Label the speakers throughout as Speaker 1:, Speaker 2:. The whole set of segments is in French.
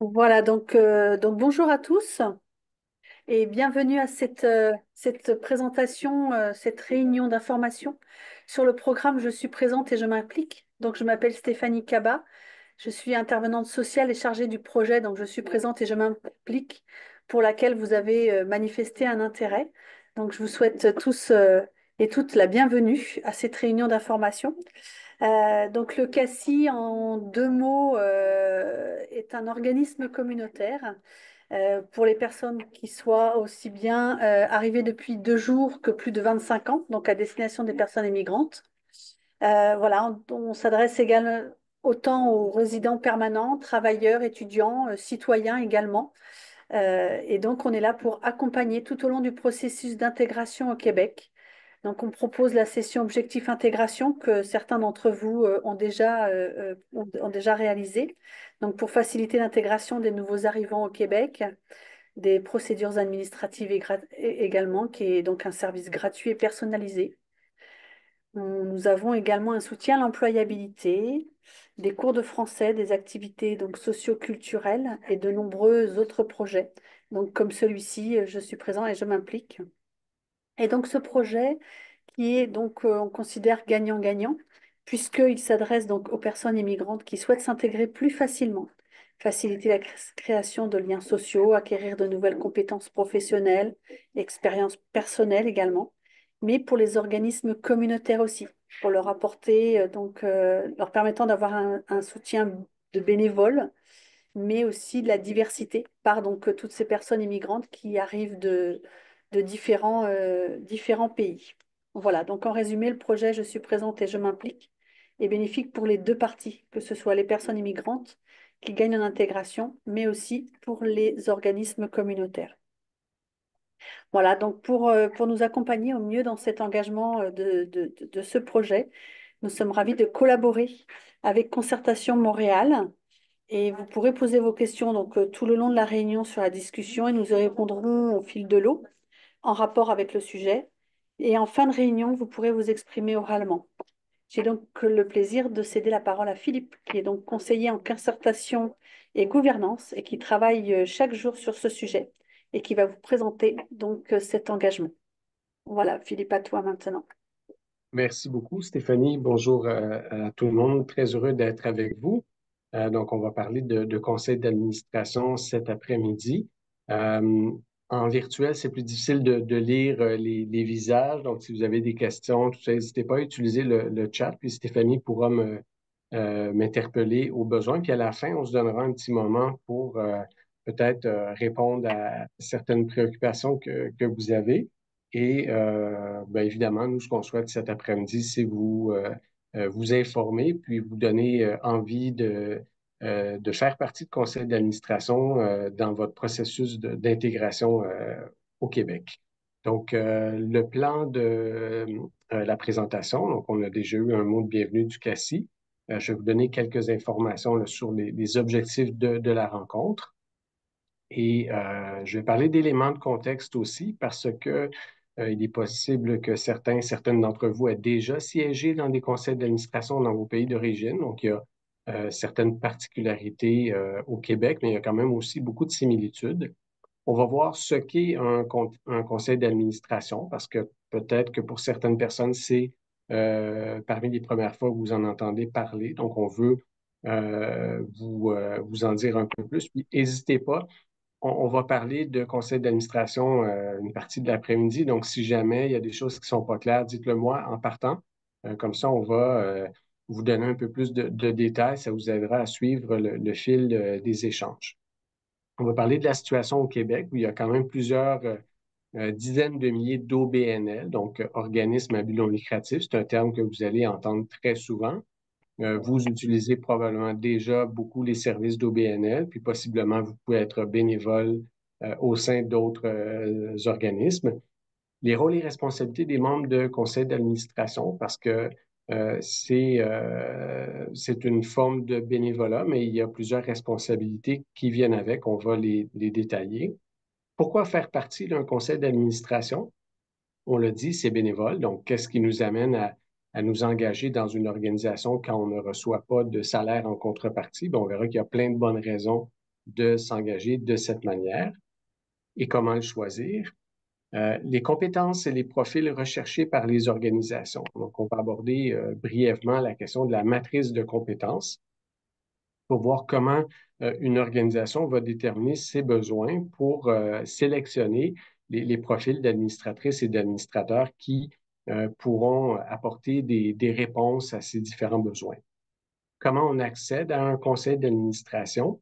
Speaker 1: Voilà, donc bonjour à tous et bienvenue à cette présentation, cette réunion d'information sur le programme Je suis présente et je m'implique. Donc, je m'appelle Stéphanie Kaba, je suis intervenante sociale et chargée du projet, donc je suis présente et je m'implique, pour laquelle vous avez manifesté un intérêt. Donc, je vous souhaite tous et toutes la bienvenue à cette réunion d'information. Donc le CACI, en deux mots, est un organisme communautaire pour les personnes qui soient aussi bien arrivées depuis 2 jours que plus de 25 ans, donc à destination des personnes immigrantes. Voilà, on s'adresse également autant aux résidents permanents, travailleurs, étudiants, citoyens également. Et donc on est là pour accompagner tout au long du processus d'intégration au Québec. Donc, on propose la session Objectif Intégration que certains d'entre vous ont déjà réalisée. Donc, pour faciliter l'intégration des nouveaux arrivants au Québec, des procédures administratives également, qui est donc un service gratuit et personnalisé. Nous avons également un soutien à l'employabilité, des cours de français, des activités donc socio-culturelles et de nombreux autres projets. Donc, comme celui-ci, je suis présent et je m'implique. Et donc, ce projet qui est donc, on considère gagnant-gagnant, puisqu'il s'adresse donc aux personnes immigrantes qui souhaitent s'intégrer plus facilement, faciliter la création de liens sociaux, acquérir de nouvelles compétences professionnelles, expériences personnelles également, mais pour les organismes communautaires aussi, pour leur apporter, leur permettant d'avoir un soutien de bénévoles, mais aussi de la diversité par donc toutes ces personnes immigrantes qui arrivent de différents pays. Voilà, donc en résumé, le projet Je suis présente et je m'implique est bénéfique pour les deux parties, que ce soit les personnes immigrantes qui gagnent en intégration, mais aussi pour les organismes communautaires. Voilà, donc pour nous accompagner au mieux dans cet engagement de ce projet, nous sommes ravis de collaborer avec Concertation Montréal et vous pourrez poser vos questions tout le long de la réunion sur la discussion et nous y répondrons au fil de l'eau en rapport avec le sujet. Et en fin de réunion, vous pourrez vous exprimer oralement. J'ai donc le plaisir de céder la parole à Philippe, qui est donc conseiller en concertation et gouvernance et qui travaille chaque jour sur ce sujet et qui va vous présenter cet engagement. Voilà, Philippe, à toi maintenant.
Speaker 2: Merci beaucoup, Stéphanie. Bonjour à tout le monde. Très heureux d'être avec vous. Donc, on va parler de conseil d'administration cet après-midi. Euh, En virtuel, c'est plus difficile de lire les visages. Donc, si vous avez des questions, tout ça, n'hésitez pas à utiliser le chat, puis Stéphanie pourra m'interpeller au besoin. Puis à la fin, on se donnera un petit moment pour peut-être répondre à certaines préoccupations que vous avez. Et bien évidemment, nous, ce qu'on souhaite cet après-midi, c'est vous informer, puis vous donner envie de faire partie de conseil d'administration dans votre processus d'intégration au Québec. Donc, le plan de la présentation, donc on a déjà eu un mot de bienvenue du CACI. Je vais vous donner quelques informations là, sur les objectifs de la rencontre. Et je vais parler d'éléments de contexte aussi parce que il est possible que certaines d'entre vous aient déjà siégé dans des conseils d'administration dans vos pays d'origine. Donc, il y a certaines particularités au Québec, mais il y a quand même aussi beaucoup de similitudes. On va voir ce qu'est un conseil d'administration parce que peut-être que pour certaines personnes, c'est parmi les premières fois que vous en entendez parler. Donc, on veut vous en dire un peu plus. Puis, n'hésitez pas, on va parler de conseil d'administration une partie de l'après-midi. Donc, si jamais il y a des choses qui sont pas claires, dites-le moi en partant. Comme ça, on va vous donner un peu plus de détails. Ça vous aidera à suivre le fil des échanges. On va parler de la situation au Québec où il y a quand même plusieurs dizaines de milliers d'OBNL, donc organismes à but non lucratif. C'est un terme que vous allez entendre très souvent. Vous utilisez probablement déjà beaucoup les services d'OBNL, puis possiblement vous pouvez être bénévole au sein d'autres organismes. Les rôles et responsabilités des membres de conseil d'administration, parce que c'est une forme de bénévolat, mais il y a plusieurs responsabilités qui viennent avec. On va les détailler. Pourquoi faire partie d'un conseil d'administration? On le dit, c'est bénévole. Donc, qu'est-ce qui nous amène à nous engager dans une organisation quand on ne reçoit pas de salaire en contrepartie? Bien, on verra qu'il y a plein de bonnes raisons de s'engager de cette manière et comment le choisir. Les compétences et les profils recherchés par les organisations. Donc, on va aborder brièvement la question de la matrice de compétences pour voir comment une organisation va déterminer ses besoins pour sélectionner les profils d'administratrices et d'administrateurs qui pourront apporter des réponses à ces différents besoins. Comment on accède à un conseil d'administration?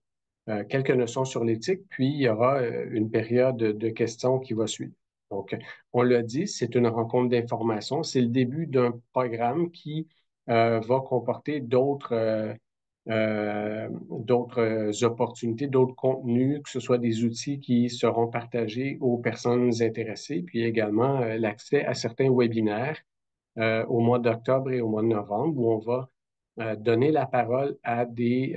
Speaker 2: Quelques notions sur l'éthique, puis il y aura une période de questions qui va suivre. Donc, on l'a dit, c'est une rencontre d'information. C'est le début d'un programme qui va comporter d'autres opportunités, d'autres contenus, que ce soit des outils qui seront partagés aux personnes intéressées, puis également l'accès à certains webinaires au mois d'octobre et au mois de novembre où on va donner la parole à des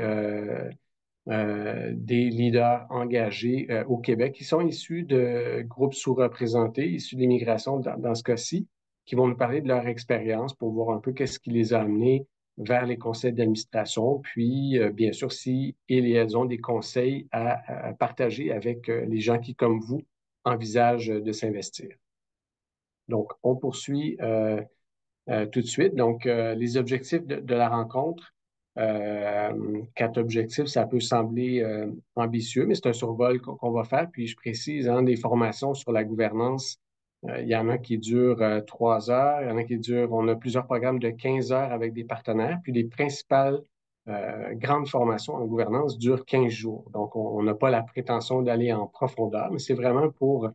Speaker 2: leaders engagés au Québec qui sont issus de groupes sous-représentés, issus de l'immigration dans ce cas-ci, qui vont nous parler de leur expérience pour voir un peu qu'est-ce qui les a amenés vers les conseils d'administration, puis bien sûr, si ils et elles ont des conseils à partager avec les gens qui, comme vous, envisagent de s'investir. Donc, on poursuit tout de suite. Donc, les objectifs de la rencontre, quatre objectifs, ça peut sembler ambitieux, mais c'est un survol qu'on va faire. Puis, je précise, hein, des formations sur la gouvernance, il y en a qui durent 3 heures, il y en a qui durent, on a plusieurs programmes de 15 heures avec des partenaires, puis les principales grandes formations en gouvernance durent 15 jours. Donc, on n'a pas la prétention d'aller en profondeur, mais c'est vraiment pour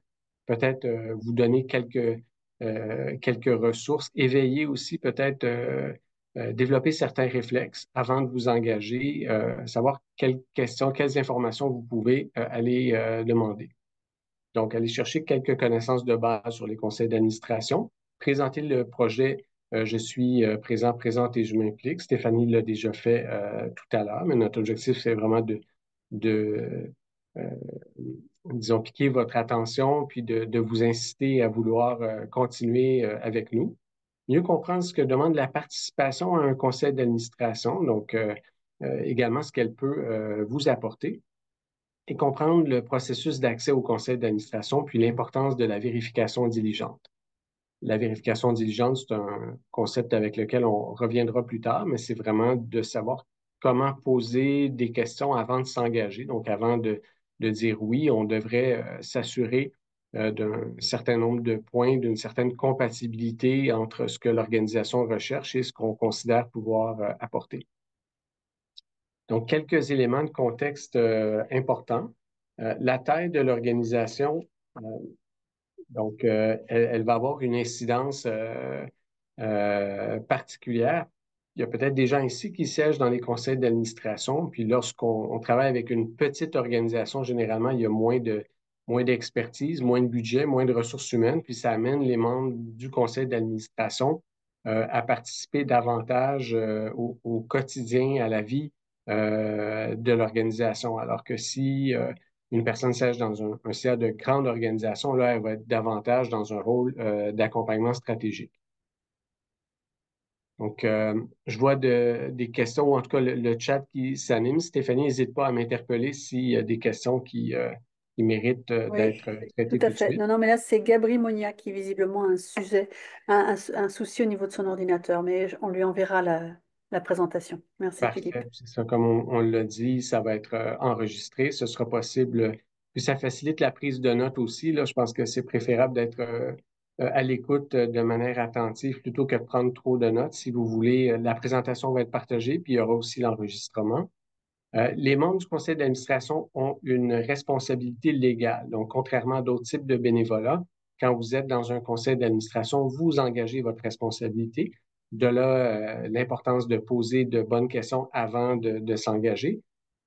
Speaker 2: peut-être vous donner quelques ressources, éveiller aussi peut-être développer certains réflexes avant de vous engager, savoir quelles questions, quelles informations vous pouvez aller demander. Donc, aller chercher quelques connaissances de base sur les conseils d'administration, présenter le projet je suis présent, présente et je m'implique. Stéphanie l'a déjà fait tout à l'heure, mais notre objectif, c'est vraiment de euh, disons, piquer votre attention, puis de vous inciter à vouloir continuer avec nous. Mieux comprendre ce que demande la participation à un conseil d'administration, donc également ce qu'elle peut vous apporter et comprendre le processus d'accès au conseil d'administration, puis l'importance de la vérification diligente. La vérification diligente, c'est un concept avec lequel on reviendra plus tard, mais c'est vraiment de savoir comment poser des questions avant de s'engager. Donc, avant de dire oui, on devrait s'assurer d'un certain nombre de points, d'une certaine compatibilité entre ce que l'organisation recherche et ce qu'on considère pouvoir apporter. Donc, quelques éléments de contexte importants. La taille de l'organisation, euh, donc, elle va avoir une incidence particulière. Il y a peut-être des gens ici qui siègent dans les conseils d'administration, puis lorsqu'on travaille avec une petite organisation, généralement, il y a moins d'expertise, moins de budget, moins de ressources humaines, puis ça amène les membres du conseil d'administration à participer davantage au quotidien, à la vie de l'organisation. Alors que si une personne siège dans un CA de grande organisation, là, elle va être davantage dans un rôle d'accompagnement stratégique. Donc, je vois des questions, ou en tout cas le chat qui s'anime. Stéphanie, n'hésite pas à m'interpeller s'il y a des questions qui méritent
Speaker 1: Oui,
Speaker 2: d'être
Speaker 1: tout
Speaker 2: traitées
Speaker 1: à
Speaker 2: tout de
Speaker 1: fait.
Speaker 2: suite.
Speaker 1: Non, non, mais là, c'est Gabri Monia qui visiblement a un sujet, un souci au niveau de son ordinateur, mais on lui enverra la présentation. Merci, Philippe.
Speaker 2: Parfait. C'est ça, comme on l'a dit, ça va être enregistré. Ce sera possible. Puis ça facilite la prise de notes aussi. Là, je pense que c'est préférable d'être à l'écoute de manière attentive plutôt que de prendre trop de notes. Si vous voulez, la présentation va être partagée, puis il y aura aussi l'enregistrement. Les membres du conseil d'administration ont une responsabilité légale. Donc, contrairement à d'autres types de bénévolat, quand vous êtes dans un conseil d'administration, vous engagez votre responsabilité. De là, l'importance de poser de bonnes questions avant de s'engager.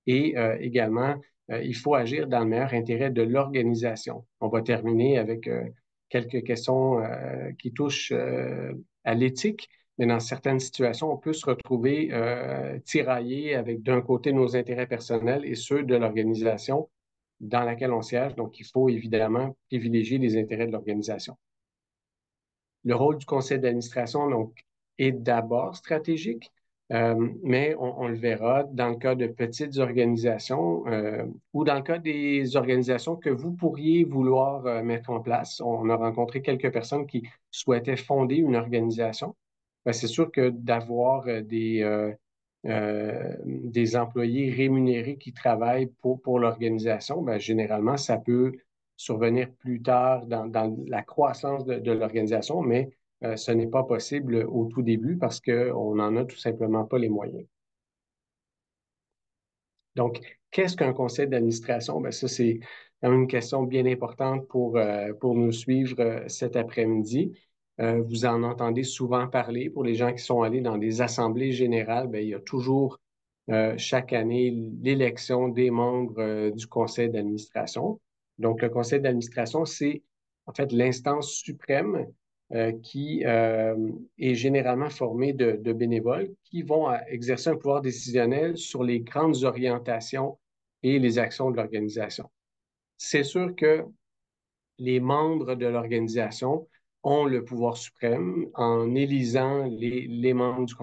Speaker 2: Et également, il faut agir dans le meilleur intérêt de l'organisation. On va terminer avec quelques questions qui touchent à l'éthique, mais dans certaines situations, on peut se retrouver tiraillé avec d'un côté nos intérêts personnels et ceux de l'organisation dans laquelle on siège. Donc, il faut évidemment privilégier les intérêts de l'organisation. Le rôle du conseil d'administration donc, est d'abord stratégique. Mais on le verra dans le cas de petites organisations ou dans le cas des organisations que vous pourriez vouloir mettre en place. On a rencontré quelques personnes qui souhaitaient fonder une organisation. Ben, c'est sûr que d'avoir des employés rémunérés qui travaillent pour l'organisation, ben, généralement, ça peut survenir plus tard dans la croissance de l'organisation, mais ce n'est pas possible au tout début parce qu'on n'en a tout simplement pas les moyens. Donc, qu'est-ce qu'un conseil d'administration? Ben, ça, c'est quand même une question bien importante pour nous suivre cet après-midi. Vous en entendez souvent parler. Pour les gens qui sont allés dans des assemblées générales, ben, il y a toujours chaque année l'élection des membres du conseil d'administration. Donc, le conseil d'administration, c'est en fait l'instance suprême qui est généralement formée de bénévoles qui vont exercer un pouvoir décisionnel sur les grandes orientations et les actions de l'organisation. C'est sûr que les membres de l'organisation ont le pouvoir suprême en élisant les membres du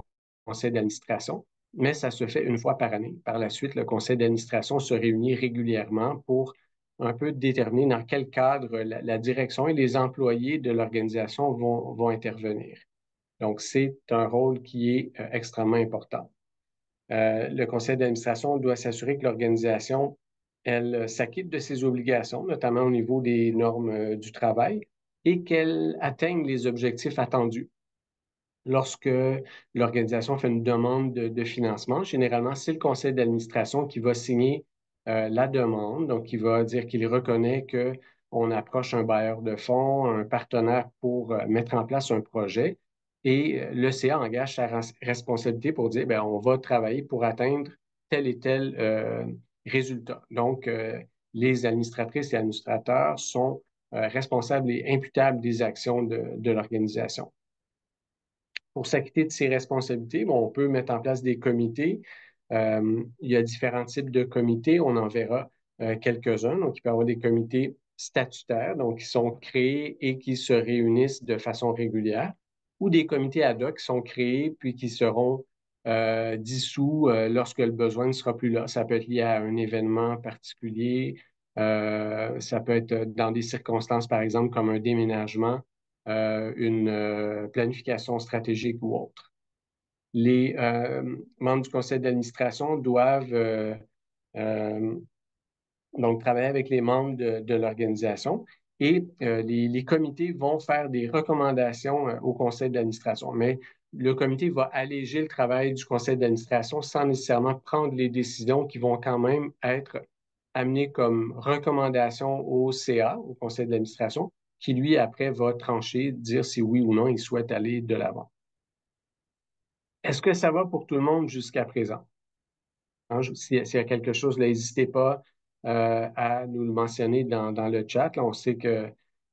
Speaker 2: conseil d'administration, mais ça se fait une fois par année. Par la suite, le conseil d'administration se réunit régulièrement pour un peu déterminer dans quel cadre la direction et les employés de l'organisation vont intervenir. Donc, c'est un rôle qui est extrêmement important. Le conseil d'administration doit s'assurer que l'organisation, elle, s'acquitte de ses obligations, notamment au niveau des normes du travail, et qu'elle atteigne les objectifs attendus. Lorsque l'organisation fait une demande de financement, généralement, c'est le conseil d'administration qui va signer la demande, donc qui va dire qu'il reconnaît qu'on approche un bailleur de fonds, un partenaire pour mettre en place un projet. Et l'ECA engage sa responsabilité pour dire, bien, on va travailler pour atteindre tel et tel résultat. Donc, les administratrices et administrateurs sont responsables et imputables des actions de l'organisation. Pour s'acquitter de ses responsabilités, bon, on peut mettre en place des comités. Il y a différents types de comités. On en verra quelques-uns. Donc, il peut y avoir des comités statutaires, donc qui sont créés et qui se réunissent de façon régulière, ou des comités ad hoc qui sont créés puis qui seront dissous lorsque le besoin ne sera plus là. Ça peut être lié à un événement particulier. Ça peut être dans des circonstances, par exemple, comme un déménagement, une planification stratégique ou autre. Les membres du conseil d'administration doivent euh, donc travailler avec les membres de l'organisation et les comités vont faire des recommandations au conseil d'administration. Mais le comité va alléger le travail du conseil d'administration sans nécessairement prendre les décisions qui vont quand même être amenées comme recommandations au CA, au conseil d'administration, qui lui, après, va trancher, dire si oui ou non il souhaite aller de l'avant. Est-ce que ça va pour tout le monde jusqu'à présent? Hein, s'il y a quelque chose, n'hésitez pas à nous le mentionner dans le chat. Là, on sait que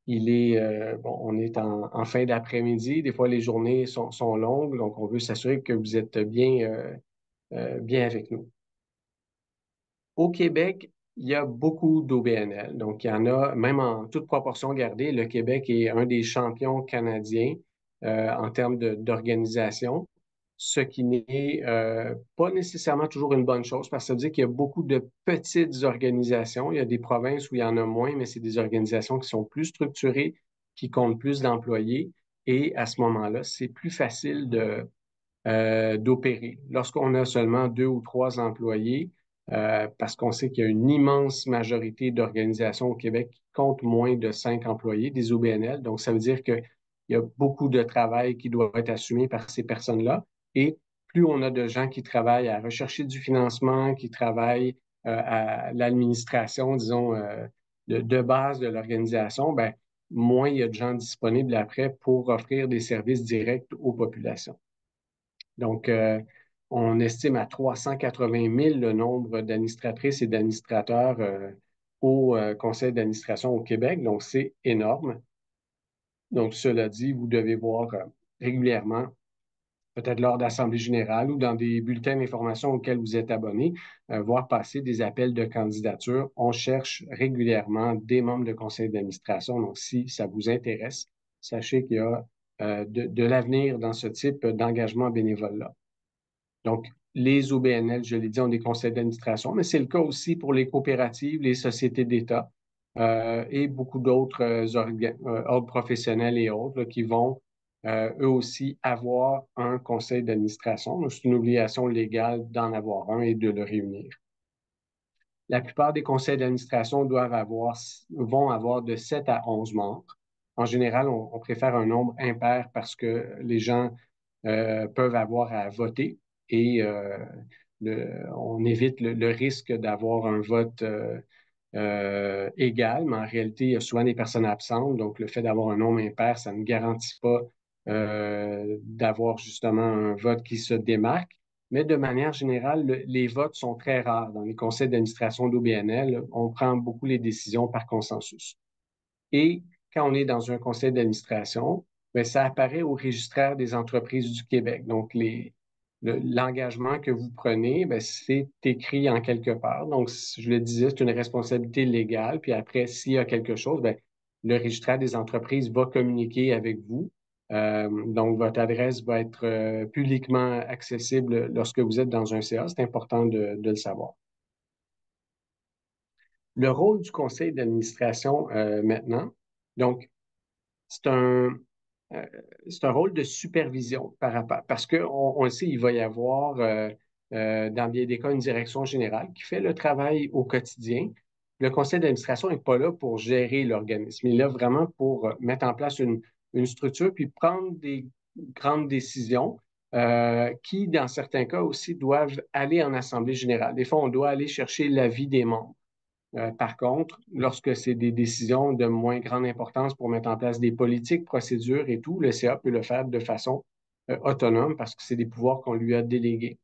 Speaker 2: bon, on est en fin d'après-midi. Des fois, les journées sont longues, donc on veut s'assurer que vous êtes bien avec nous. Au Québec, il y a beaucoup d'OBNL. Donc, il y en a, même en toute proportion gardée, le Québec est un des champions canadiens en termes d'organisation, ce qui n'est pas nécessairement toujours une bonne chose parce que ça veut dire qu'il y a beaucoup de petites organisations. Il y a des provinces où il y en a moins, mais c'est des organisations qui sont plus structurées, qui comptent plus d'employés. Et à ce moment-là, c'est plus facile d'opérer. Lorsqu'on a seulement 2 ou 3 employés, parce qu'on sait qu'il y a une immense majorité d'organisations au Québec qui comptent moins de 5 employés, des OBNL. Donc, ça veut dire qu'il y a beaucoup de travail qui doit être assumé par ces personnes-là. Et plus on a de gens qui travaillent à rechercher du financement, qui travaillent à l'administration, disons, de base de l'organisation, ben, moins il y a de gens disponibles après pour offrir des services directs aux populations. Donc, on estime à 380 000 le nombre d'administratrices et d'administrateurs au conseil d'administration au Québec. Donc, c'est énorme. Donc, cela dit, vous devez voir régulièrement, peut-être lors d'assemblées générales ou dans des bulletins d'information auxquels vous êtes abonné, voir passer des appels de candidature. On cherche régulièrement des membres de conseil d'administration. Donc, si ça vous intéresse, sachez qu'il y a de l'avenir dans ce type d'engagement bénévole-là. Donc, les OBNL, je l'ai dit, ont des conseils d'administration, mais c'est le cas aussi pour les coopératives, les sociétés d'État et beaucoup d'autres ordres professionnels et autres là, qui vont eux aussi avoir un conseil d'administration. Donc, c'est une obligation légale d'en avoir un et de le réunir. La plupart des conseils d'administration vont avoir de 7 à 11 membres. En général, on préfère un nombre impair parce que les gens peuvent avoir à voter et on évite le risque d'avoir un vote égal, mais en réalité, il y a souvent des personnes absentes. Donc, le fait d'avoir un nombre impair, ça ne garantit pas d'avoir justement un vote qui se démarque. Mais de manière générale, les votes sont très rares. Dans les conseils d'administration d'OBNL, on prend beaucoup les décisions par consensus. Et quand on est dans un conseil d'administration, bien, ça apparaît au registraire des entreprises du Québec. Donc, l'engagement que vous prenez, bien, c'est écrit en quelque part. Donc, je le disais, c'est une responsabilité légale. Puis après, s'il y a quelque chose, bien, le registraire des entreprises va communiquer avec vous. Donc, votre adresse va être publiquement accessible lorsque vous êtes dans un CA. C'est important de le savoir. Le rôle du conseil d'administration maintenant, donc, c'est un, euh, c'est un rôle de supervision par rapport, parce qu'on on le sait, il va y avoir dans bien des cas une direction générale qui fait le travail au quotidien. Le conseil d'administration n'est pas là pour gérer l'organisme, il est là vraiment pour mettre en place une structure puis prendre des grandes décisions qui, dans certains cas aussi, doivent aller en assemblée générale. Des fois, on doit aller chercher l'avis des membres. Par contre, lorsque c'est des décisions de moins grande importance pour mettre en place des politiques, procédures et tout, le CA peut le faire de façon autonome parce que c'est des pouvoirs qu'on lui a délégués.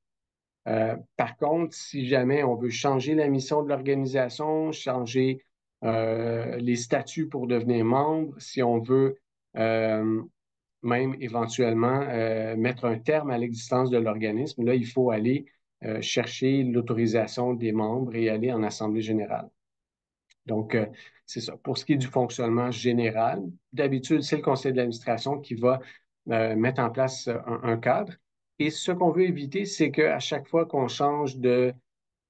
Speaker 2: Par contre, si jamais on veut changer la mission de l'organisation, changer les statuts pour devenir membre, si on veut euh, même éventuellement mettre un terme à l'existence de l'organisme, là, il faut aller chercher l'autorisation des membres et aller en assemblée générale. Donc, c'est ça. Pour ce qui est du fonctionnement général, d'habitude, c'est le conseil d'administration qui va mettre en place un cadre. Et ce qu'on veut éviter, c'est qu'à chaque fois qu'on change de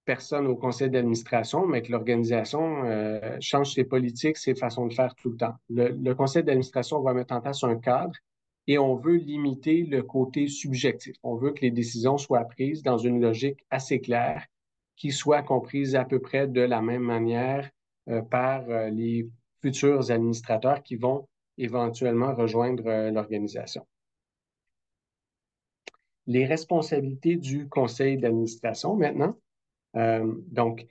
Speaker 2: personne au conseil d'administration, mais que l'organisation change ses politiques, ses façons de faire tout le temps. Le conseil d'administration va mettre en place un cadre et on veut limiter le côté subjectif. On veut que les décisions soient prises dans une logique assez claire, qui soit comprise à peu près de la même manière par les futurs administrateurs qui vont éventuellement rejoindre l'organisation. Les responsabilités du conseil d'administration maintenant. Donc,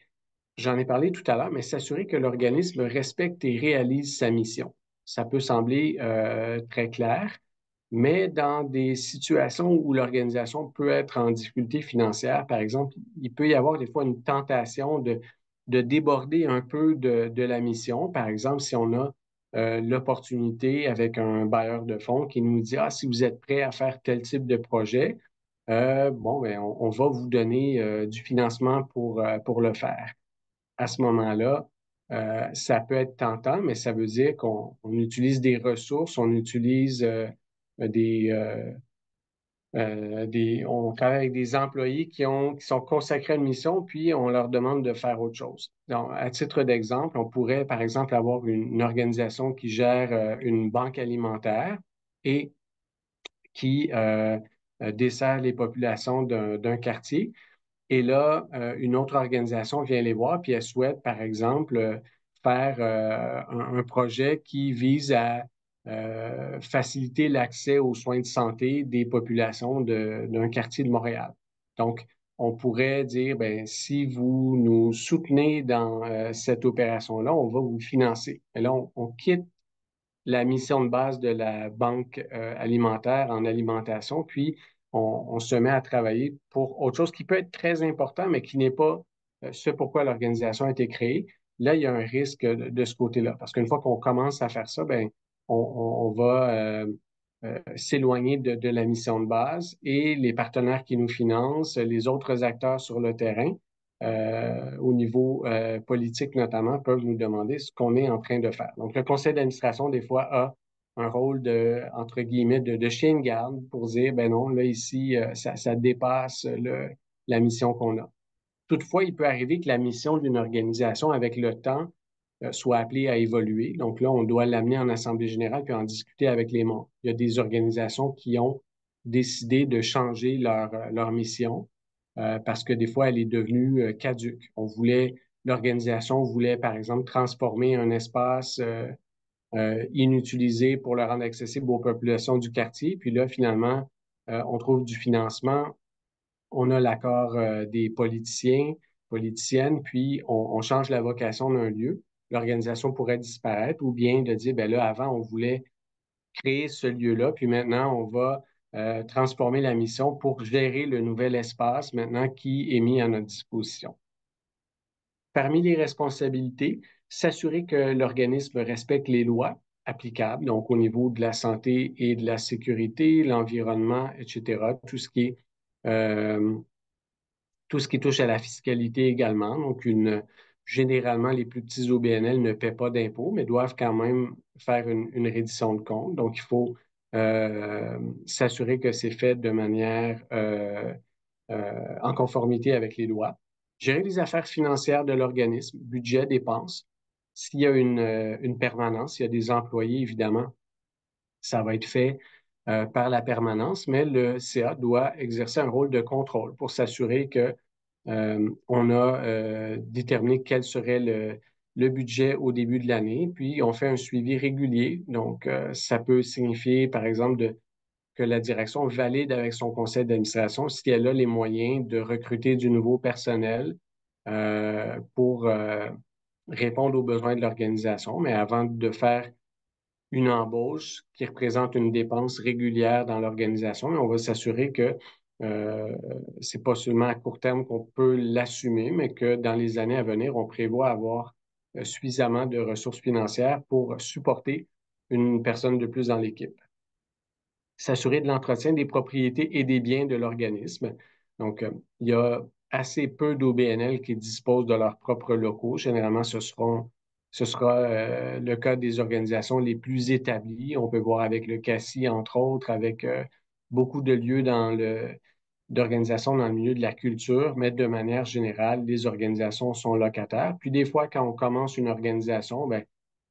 Speaker 2: j'en ai parlé tout à l'heure, mais s'assurer que l'organisme respecte et réalise sa mission. Ça peut sembler très clair, mais dans des situations où l'organisation peut être en difficulté financière, par exemple, il peut y avoir des fois une tentation de déborder un peu de la mission. Par exemple, si on a l'opportunité avec un bailleur de fonds qui nous dit, ah, si vous êtes prêt à faire tel type de projet, bon, ben, on va vous donner du financement pour le faire. À ce moment-là, ça peut être tentant, mais ça veut dire qu'on utilise des ressources, on utilise des, on travaille avec des employés qui sont consacrés à une mission, puis on leur demande de faire autre chose. Donc, à titre d'exemple, on pourrait, par exemple, avoir une organisation qui gère une banque alimentaire et qui dessert les populations d'un quartier. Et là, une autre organisation vient les voir, puis elle souhaite, par exemple, faire un projet qui vise à faciliter l'accès aux soins de santé des populations d'un quartier de Montréal. Donc, on pourrait dire, ben, si vous nous soutenez dans cette opération-là, on va vous financer. Et là, on quitte la mission de base de la banque alimentaire en alimentation, puis on se met à travailler pour autre chose qui peut être très important, mais qui n'est pas ce pourquoi l'organisation a été créée. Là, il y a un risque de ce côté-là, parce qu'une fois qu'on commence à faire ça, ben, on va s'éloigner de la mission de base et les partenaires qui nous financent, les autres acteurs sur le terrain, au niveau politique notamment, peuvent nous demander ce qu'on est en train de faire. Donc, le conseil d'administration, des fois, a un rôle de, entre guillemets, de chien de garde pour dire, ben non, là, ici, ça dépasse la mission qu'on a. Toutefois, il peut arriver que la mission d'une organisation, avec le temps, soit appelée à évoluer. Donc là, on doit l'amener en assemblée générale puis en discuter avec les membres. Il y a des organisations qui ont décidé de changer leur mission parce que des fois, elle est devenue caduque. L'organisation voulait, par exemple, transformer un espace inutilisé pour le rendre accessible aux populations du quartier. Puis là, finalement, on trouve du financement, on a l'accord des politiciens, politiciennes, puis on change la vocation d'un lieu. L'organisation pourrait disparaître ou bien de dire, ben là, avant, on voulait créer ce lieu-là, puis maintenant, on va transformer la mission pour gérer le nouvel espace maintenant qui est mis à notre disposition. Parmi les responsabilités, s'assurer que l'organisme respecte les lois applicables, donc au niveau de la santé et de la sécurité, l'environnement, etc., euh, tout ce qui touche à la fiscalité également. Donc, généralement, les plus petits OBNL ne paient pas d'impôts, mais doivent quand même faire une reddition de compte. Donc, il faut s'assurer que c'est fait de manière en conformité avec les lois. Gérer les affaires financières de l'organisme, budget, dépenses. S'il y a une permanence, s'il y a des employés, évidemment, ça va être fait par la permanence, mais le CA doit exercer un rôle de contrôle pour s'assurer que on a déterminé quel serait le budget au début de l'année, puis on fait un suivi régulier. Donc, ça peut signifier, par exemple, que la direction valide avec son conseil d'administration si elle a les moyens de recruter du nouveau personnel pour répondre aux besoins de l'organisation. Mais avant de faire une embauche qui représente une dépense régulière dans l'organisation, et on va s'assurer que euh, c'est pas seulement à court terme qu'on peut l'assumer, mais que dans les années à venir, on prévoit avoir suffisamment de ressources financières pour supporter une personne de plus dans l'équipe. S'assurer de l'entretien des propriétés et des biens de l'organisme. Donc, il y a assez peu d'OBNL qui disposent de leurs propres locaux. Généralement, ce sera le cas des organisations les plus établies. On peut voir avec le CACI, entre autres, avec beaucoup de lieux d'organisations dans le milieu de la culture, mais de manière générale, les organisations sont locataires. Puis des fois, quand on commence une organisation, ben,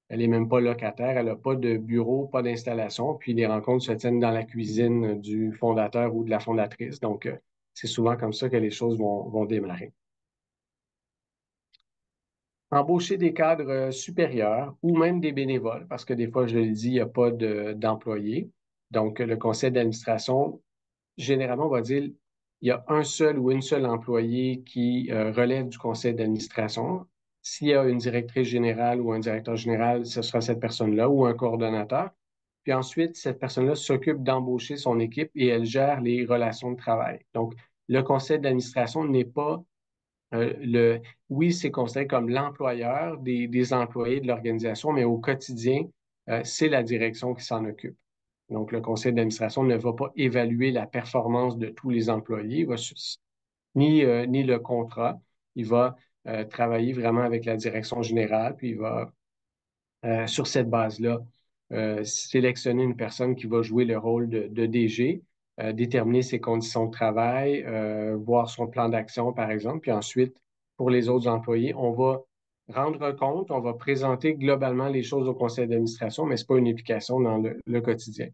Speaker 2: elle n'est même pas locataire, elle n'a pas de bureau, pas d'installation, puis les rencontres se tiennent dans la cuisine du fondateur ou de la fondatrice. Donc, c'est souvent comme ça que les choses vont démarrer. Embaucher des cadres supérieurs ou même des bénévoles, parce que des fois, je le dis, il n'y a pas d'employés. Donc, le conseil d'administration, généralement, on va dire, il y a un seul ou une seule employée qui relève du conseil d'administration. S'il y a une directrice générale ou un directeur général, ce sera cette personne-là ou un coordonnateur. Puis ensuite, cette personne-là s'occupe d'embaucher son équipe et elle gère les relations de travail. Donc, le conseil d'administration n'est pas oui, c'est considéré comme l'employeur des employés de l'organisation, mais au quotidien, c'est la direction qui s'en occupe. Donc, le conseil d'administration ne va pas évaluer la performance de tous les employés, ni le contrat. Il va travailler vraiment avec la direction générale, puis il va, sur cette base-là, sélectionner une personne qui va jouer le rôle de DG, déterminer ses conditions de travail, voir son plan d'action, par exemple, puis ensuite, pour les autres employés, on va rendre compte, on va présenter globalement les choses au conseil d'administration, mais ce n'est pas une application dans le quotidien.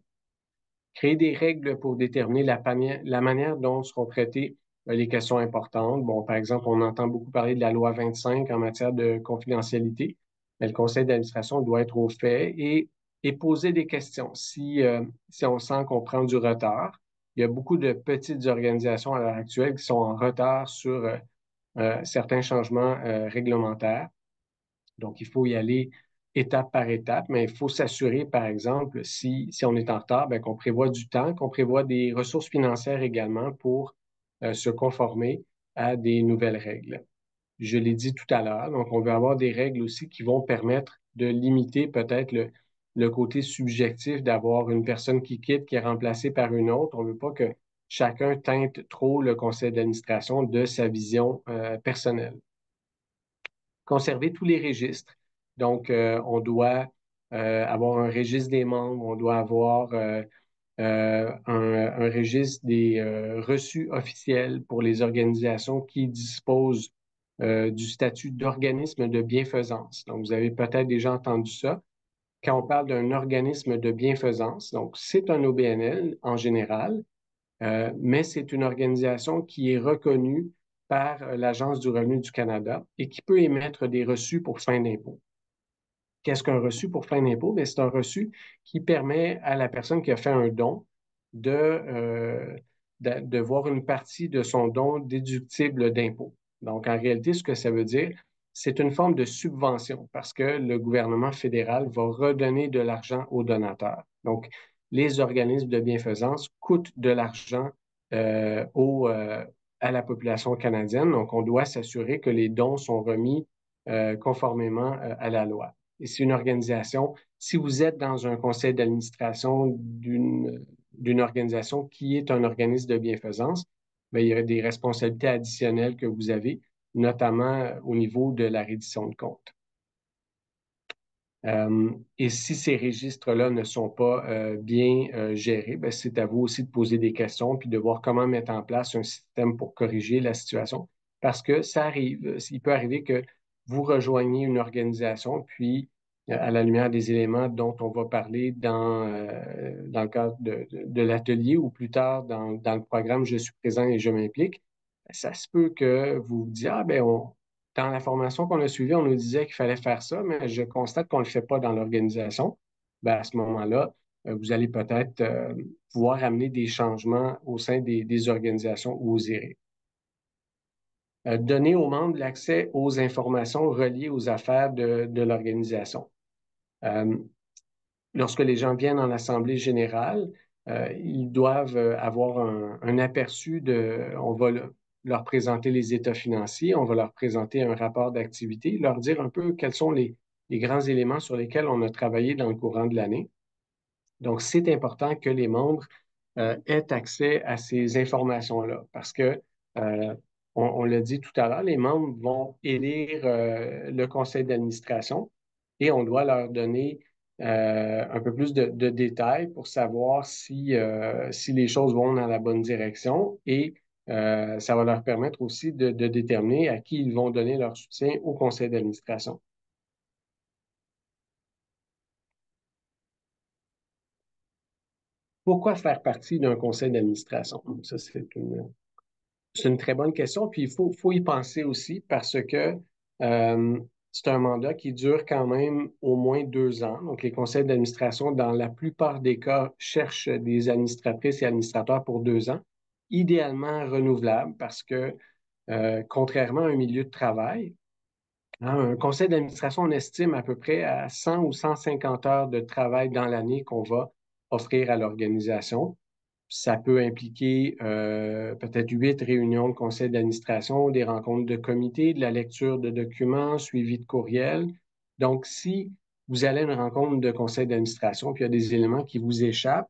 Speaker 2: Créer des règles pour déterminer la manière dont seront traitées les questions importantes. Bon, par exemple, on entend beaucoup parler de la loi 25 en matière de confidentialité, mais le conseil d'administration doit être au fait et poser des questions. Si on sent qu'on prend du retard, il y a beaucoup de petites organisations à l'heure actuelle qui sont en retard sur certains changements réglementaires. Donc, il faut y aller étape par étape, mais il faut s'assurer, par exemple, si on est en retard, ben, qu'on prévoit du temps, qu'on prévoit des ressources financières également pour se conformer à des nouvelles règles. Je l'ai dit tout à l'heure, donc on veut avoir des règles aussi qui vont permettre de limiter peut-être le côté subjectif d'avoir une personne qui quitte, qui est remplacée par une autre. On ne veut pas que chacun teinte trop le conseil d'administration de sa vision personnelle. Conserver tous les registres. Donc, on doit avoir un registre des membres, on doit avoir un registre des reçus officiels pour les organisations qui disposent du statut d'organisme de bienfaisance. Donc, vous avez peut-être déjà entendu ça. Quand on parle d'un organisme de bienfaisance, donc c'est un OBNL en général, mais c'est une organisation qui est reconnue par l'Agence du revenu du Canada et qui peut émettre des reçus pour fin d'impôt. Qu'est-ce qu'un reçu pour fin d'impôt? Bien, c'est un reçu qui permet à la personne qui a fait un don de voir une partie de son don déductible d'impôt. Donc, en réalité, ce que ça veut dire, c'est une forme de subvention parce que le gouvernement fédéral va redonner de l'argent aux donateurs. Donc, les organismes de bienfaisance coûtent de l'argent euh, au, euh, à la population canadienne. Donc, on doit s'assurer que les dons sont remis conformément à la loi. Et c'est une organisation, si vous êtes dans un conseil d'administration d'une organisation qui est un organisme de bienfaisance, bien, il y a des responsabilités additionnelles que vous avez, notamment au niveau de la reddition de comptes. Et si ces registres-là ne sont pas bien gérés, ben, c'est à vous aussi de poser des questions puis de voir comment mettre en place un système pour corriger la situation. Parce que ça arrive, il peut arriver que vous rejoigniez une organisation, puis à la lumière des éléments dont on va parler dans le cadre de l'atelier ou plus tard dans le programme Je suis présent et je m'implique, ça se peut que vous vous disiez, ah ben dans la formation qu'on a suivie, on nous disait qu'il fallait faire ça, mais je constate qu'on ne le fait pas dans l'organisation. Ben, à ce moment-là, vous allez peut-être pouvoir amener des changements au sein des organisations où vous irez. Donner aux membres l'accès aux informations reliées aux affaires de l'organisation. Euh, Lorsque les gens viennent en assemblée générale, ils doivent avoir un aperçu on va leur présenter les états financiers, on va leur présenter un rapport d'activité, leur dire un peu quels sont les grands éléments sur lesquels on a travaillé dans le courant de l'année. Donc, c'est important que les membres aient accès à ces informations-là parce que, on l'a dit tout à l'heure, les membres vont élire le conseil d'administration et on doit leur donner un peu plus de détails pour savoir si les choses vont dans la bonne direction et ça va leur permettre aussi de déterminer à qui ils vont donner leur soutien au conseil d'administration. Pourquoi faire partie d'un conseil d'administration? Ça, c'est une très bonne question, puis faut y penser aussi parce que euh, c'est un mandat qui dure quand même au moins 2 ans. Donc, les conseils d'administration, dans la plupart des cas, cherchent des administratrices et administrateurs pour 2 ans, idéalement renouvelables parce que, contrairement à un milieu de travail, hein, un conseil d'administration, on estime à peu près à 100 ou 150 heures de travail dans l'année qu'on va offrir à l'organisation. Ça peut impliquer peut-être 8 réunions de conseil d'administration, des rencontres de comité, de la lecture de documents, suivi de courriels. Donc, si vous allez à une rencontre de conseil d'administration, puis il y a des éléments qui vous échappent,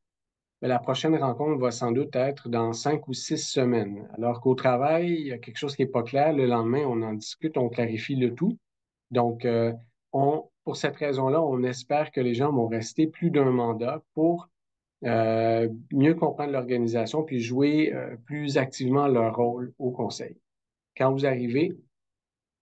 Speaker 2: bien, la prochaine rencontre va sans doute être dans 5 ou 6 semaines. Alors qu'au travail, il y a quelque chose qui n'est pas clair. Le lendemain, on en discute, on clarifie le tout. Donc, pour cette raison-là, on espère que les gens vont rester plus d'un mandat pour mieux comprendre l'organisation puis jouer plus activement leur rôle au conseil. Quand vous arrivez,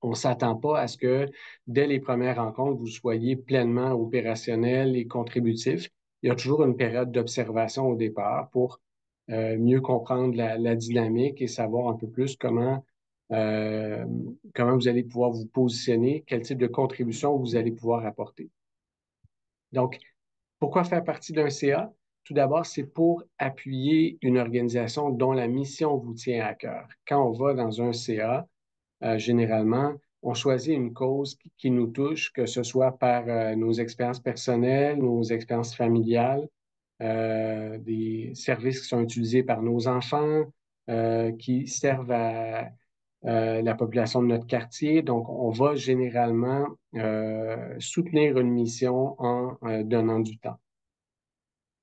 Speaker 2: on ne s'attend pas à ce que dès les premières rencontres, vous soyez pleinement opérationnel et contributif. Il y a toujours une période d'observation au départ pour mieux comprendre la dynamique et savoir un peu plus euh, comment vous allez pouvoir vous positionner, quel type de contribution vous allez pouvoir apporter. Donc, pourquoi faire partie d'un CA? Tout d'abord, c'est pour appuyer une organisation dont la mission vous tient à cœur. Quand on va dans un CA, généralement, on choisit une cause qui nous touche, que ce soit par nos expériences personnelles, nos expériences familiales, des services qui sont utilisés par nos enfants, qui servent à la population de notre quartier. Donc, on va généralement soutenir une mission en donnant du temps.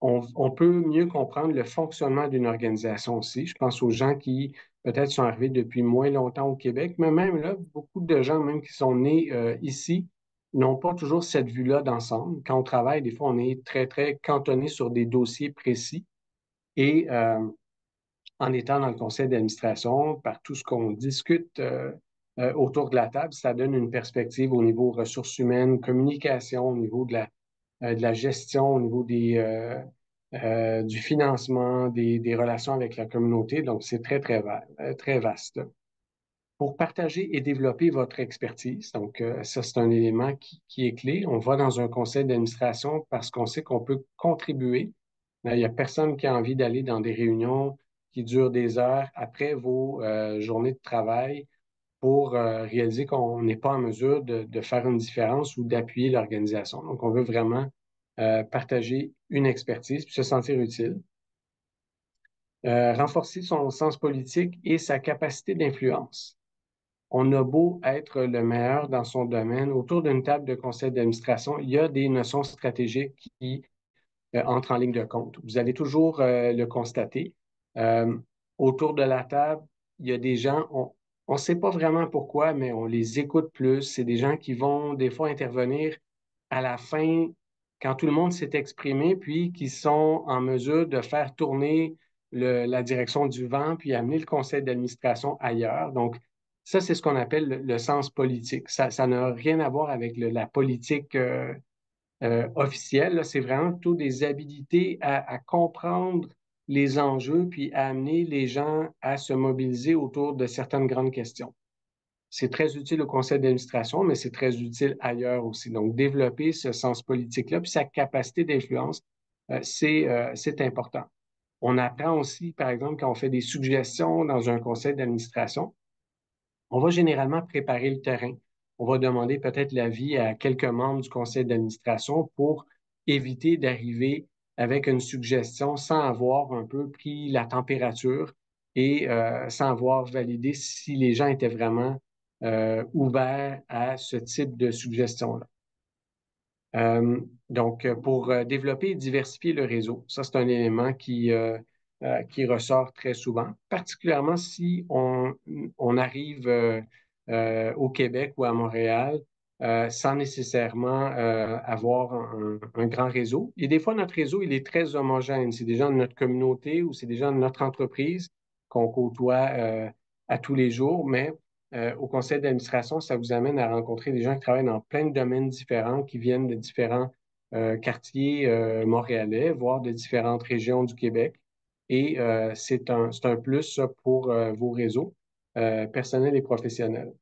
Speaker 2: On peut mieux comprendre le fonctionnement d'une organisation aussi. Je pense aux gens qui peut-être sont arrivés depuis moins longtemps au Québec, mais même là, beaucoup de gens même qui sont nés ici n'ont pas toujours cette vue-là d'ensemble. Quand on travaille, des fois, on est très, très cantonné sur des dossiers précis et en étant dans le conseil d'administration, par tout ce qu'on discute autour de la table, ça donne une perspective au niveau ressources humaines, communication, au niveau de la gestion, au niveau du financement, des relations avec la communauté. Donc, c'est très, très, très vaste. Pour partager et développer votre expertise, donc ça, c'est un élément qui est clé. On va dans un conseil d'administration parce qu'on sait qu'on peut contribuer. Il n'y a personne qui a envie d'aller dans des réunions qui durent des heures après vos journées de travail pour réaliser qu'on n'est pas en mesure de faire une différence ou d'appuyer l'organisation. Donc, on veut vraiment partager une expertise puis se sentir utile. Renforcer son sens politique et sa capacité d'influence. On a beau être le meilleur dans son domaine, autour d'une table de conseil d'administration, il y a des notions stratégiques qui entrent en ligne de compte. Vous allez toujours le constater. Euh, Autour de la table, il y a des gens, on ne sait pas vraiment pourquoi, mais on les écoute plus. C'est des gens qui vont des fois intervenir à la fin, quand tout le monde s'est exprimé, puis qui sont en mesure de faire tourner la direction du vent, puis amener le conseil d'administration ailleurs. Donc, ça, c'est ce qu'on appelle le sens politique. Ça n'a rien à voir avec la politique officielle. Là. C'est vraiment plutôt des habilités à comprendre les enjeux, puis à amener les gens à se mobiliser autour de certaines grandes questions. C'est très utile au conseil d'administration, mais c'est très utile ailleurs aussi. Donc, développer ce sens politique-là, puis sa capacité d'influence, c'est important. On apprend aussi, par exemple, quand on fait des suggestions dans un conseil d'administration, on va généralement préparer le terrain. On va demander peut-être l'avis à quelques membres du conseil d'administration pour éviter d'arriver avec une suggestion sans avoir un peu pris la température et sans avoir validé si les gens étaient vraiment ouverts à ce type de suggestion-là. Pour développer et diversifier le réseau, ça, c'est un élément qui ressort très souvent, particulièrement si on arrive au Québec ou à Montréal sans nécessairement avoir un grand réseau. Et des fois, notre réseau, il est très homogène. C'est des gens de notre communauté ou c'est des gens de notre entreprise qu'on côtoie à tous les jours, mais au conseil d'administration, ça vous amène à rencontrer des gens qui travaillent dans plein de domaines différents, qui viennent de différents quartiers montréalais, voire de différentes régions du Québec. Et c'est un plus ça, pour vos réseaux personnels et professionnels.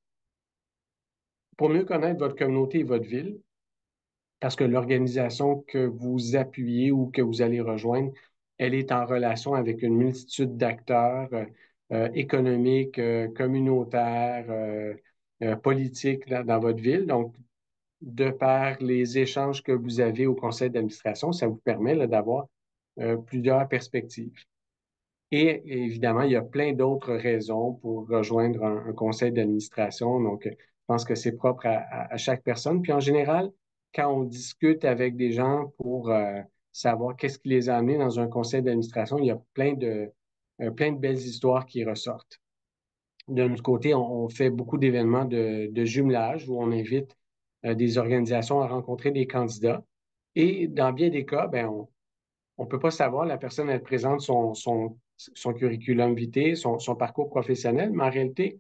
Speaker 2: Pour mieux connaître votre communauté et votre ville, parce que l'organisation que vous appuyez ou que vous allez rejoindre, elle est en relation avec une multitude d'acteurs économiques, communautaires, politiques dans votre ville. Donc, de par les échanges que vous avez au conseil d'administration, ça vous permet là, d'avoir plusieurs perspectives. Et évidemment, il y a plein d'autres raisons pour rejoindre un conseil d'administration. Donc, je pense que c'est propre à chaque personne. Puis en général, quand on discute avec des gens pour savoir qu'est-ce qui les a amenés dans un conseil d'administration, il y a plein de belles histoires qui ressortent. De notre côté, on fait beaucoup d'événements de jumelage où on invite des organisations à rencontrer des candidats. Et dans bien des cas, ben, on ne peut pas savoir, la personne, elle présente son curriculum vitae, son parcours professionnel, mais en réalité,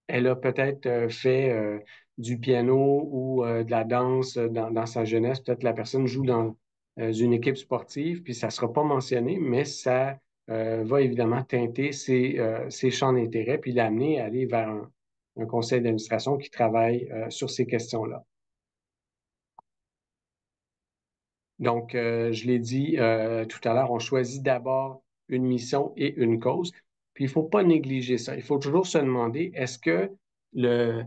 Speaker 2: elle a peut-être fait du piano ou de la danse dans sa jeunesse. Peut-être la personne joue dans une équipe sportive, puis ça ne sera pas mentionné, mais ça va évidemment teinter ses champs d'intérêt, puis l'amener à aller vers un conseil d'administration qui travaille sur ces questions-là. Donc, je l'ai dit tout à l'heure, on choisit d'abord une mission et une cause. Puis, il ne faut pas négliger ça. Il faut toujours se demander, est-ce que le,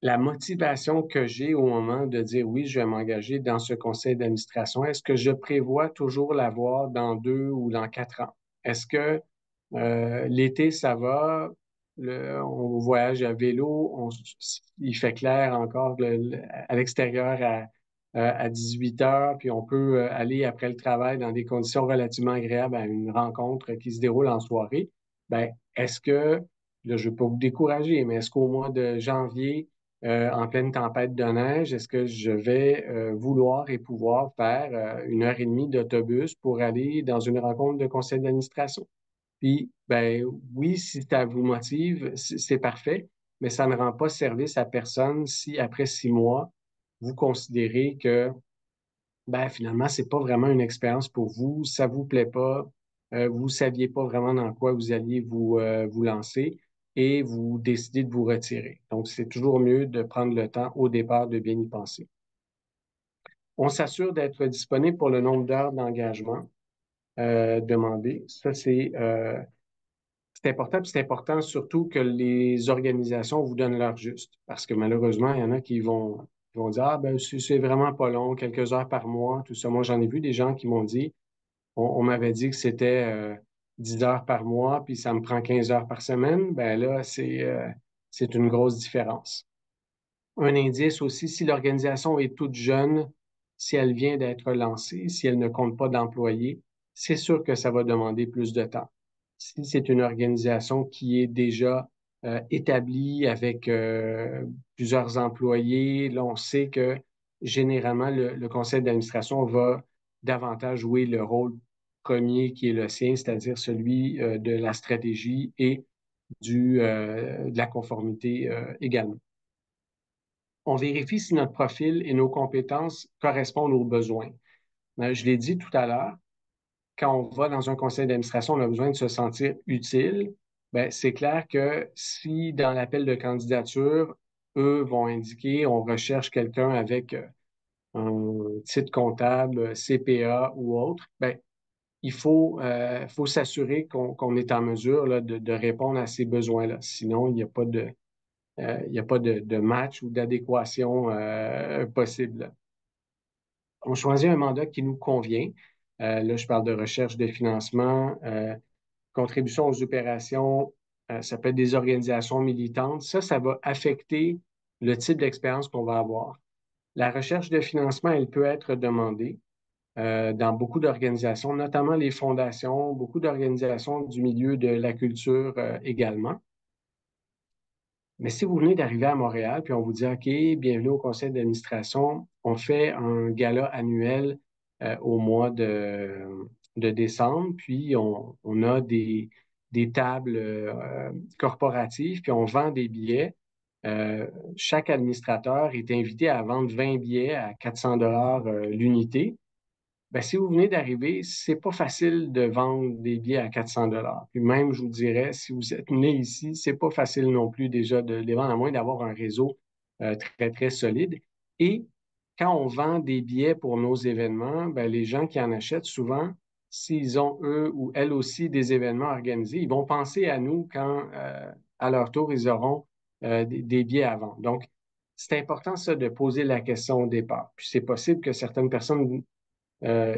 Speaker 2: la motivation que j'ai au moment de dire oui, je vais m'engager dans ce conseil d'administration, est-ce que je prévois toujours l'avoir dans 2 ou dans 4 ans? Est-ce que l'été, ça va? On voyage à vélo, il fait clair encore à l'extérieur à 18 heures, puis on peut aller après le travail dans des conditions relativement agréables à une rencontre qui se déroule en soirée. Ben, est-ce que, là, je ne veux pas vous décourager, mais est-ce qu'au mois de janvier, en pleine tempête de neige, est-ce que je vais vouloir et pouvoir faire 1 heure et demie d'autobus pour aller dans une rencontre de conseil d'administration? Puis, ben oui, si ça vous motive, c'est parfait, mais ça ne rend pas service à personne si après 6 mois, vous considérez que ben finalement, c'est pas vraiment une expérience pour vous, ça vous plaît pas, vous saviez pas vraiment dans quoi vous alliez vous lancer et vous décidez de vous retirer. Donc, c'est toujours mieux de prendre le temps au départ de bien y penser. On s'assure d'être disponible pour le nombre d'heures d'engagement demandé. Ça, c'est important, puis c'est important surtout que les organisations vous donnent l'heure juste. Parce que malheureusement, il y en a qui vont dire, ah ben c'est vraiment pas long, quelques heures par mois, tout ça. Moi, j'en ai vu des gens qui m'ont dit, on m'avait dit que c'était 10 heures par mois, puis ça me prend 15 heures par semaine. Ben là, c'est une grosse différence. Un indice aussi, si l'organisation est toute jeune, si elle vient d'être lancée, si elle ne compte pas d'employés, c'est sûr que ça va demander plus de temps. Si c'est une organisation qui est déjà établie avec plusieurs employés, là, on sait que généralement, le conseil d'administration va davantage jouer le rôle premier qui est le sien, c'est-à-dire celui de la stratégie et de la conformité également. On vérifie si notre profil et nos compétences correspondent aux besoins. Je l'ai dit tout à l'heure, quand on va dans un conseil d'administration, on a besoin de se sentir utile. Ben, c'est clair que si dans l'appel de candidature, eux vont indiquer on recherche quelqu'un avec un titre comptable, CPA ou autre, ben, il faut s'assurer qu'on est en mesure là, de répondre à ces besoins-là. Sinon, il n'y a pas de match ou d'adéquation possible. On choisit un mandat qui nous convient. Là, je parle de recherche de financement, contribution aux opérations, ça peut être des organisations militantes. Ça va affecter le type d'expérience qu'on va avoir. La recherche de financement, elle peut être demandée dans beaucoup d'organisations, notamment les fondations, beaucoup d'organisations du milieu de la culture également. Mais si vous venez d'arriver à Montréal, puis on vous dit, OK, bienvenue au conseil d'administration, on fait un gala annuel au mois de décembre, puis on a des tables corporatives, puis on vend des billets. Chaque administrateur est invité à vendre 20 billets à 400 dollars l'unité. Ben, si vous venez d'arriver, c'est pas facile de vendre des billets à 400 dollars. Puis même, je vous dirais, si vous êtes né ici, c'est pas facile non plus déjà de les vendre, à moins d'avoir un réseau très, très solide. Et quand on vend des billets pour nos événements, ben, les gens qui en achètent souvent, s'ils ont eux ou elles aussi des événements organisés, ils vont penser à nous quand, à leur tour, ils auront des billets à vendre. Donc, c'est important, ça, de poser la question au départ. Puis c'est possible que certaines personnes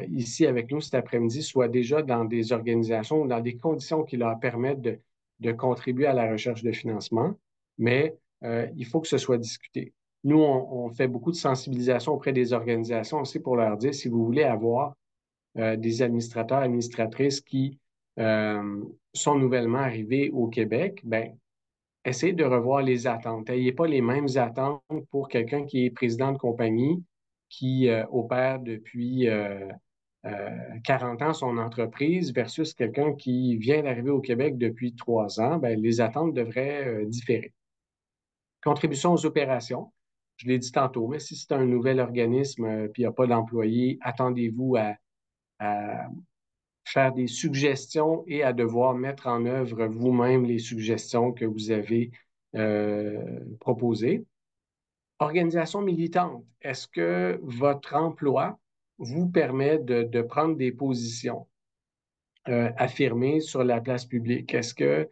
Speaker 2: ici avec nous cet après-midi soient déjà dans des organisations ou dans des conditions qui leur permettent de contribuer à la recherche de financement, mais il faut que ce soit discuté. Nous, on fait beaucoup de sensibilisation auprès des organisations aussi pour leur dire, si vous voulez avoir des administrateurs, administratrices qui sont nouvellement arrivés au Québec, ben, essayez de revoir les attentes. N'ayez pas les mêmes attentes pour quelqu'un qui est président de compagnie, qui opère depuis 40 ans son entreprise versus quelqu'un qui vient d'arriver au Québec depuis 3 ans. Ben, les attentes devraient différer. Contribution aux opérations. Je l'ai dit tantôt, mais si c'est un nouvel organisme puis il n'y a pas d'employés, attendez-vous à faire des suggestions et à devoir mettre en œuvre vous-même les suggestions que vous avez proposées. Organisation militante, est-ce que votre emploi vous permet de prendre des positions affirmées sur la place publique? Est-ce que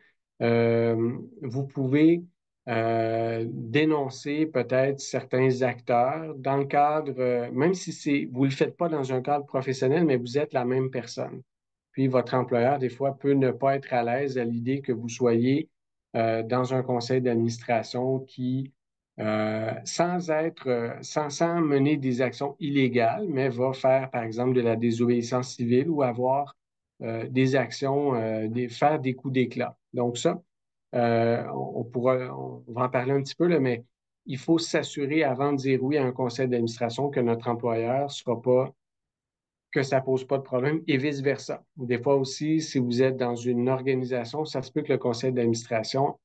Speaker 2: vous pouvez dénoncer peut-être certains acteurs dans le cadre, même si vous ne le faites pas dans un cadre professionnel, mais vous êtes la même personne? Puis votre employeur, des fois, peut ne pas être à l'aise à l'idée que vous soyez dans un conseil d'administration qui, sans mener des actions illégales, mais va faire, par exemple, de la désobéissance civile ou avoir des actions, faire des coups d'éclat. Donc ça, on va en parler un petit peu, là, mais il faut s'assurer avant de dire oui à un conseil d'administration que notre employeur sera pas, que ça pose pas de problème et vice-versa. Des fois aussi, si vous êtes dans une organisation, ça se peut que le conseil d'administration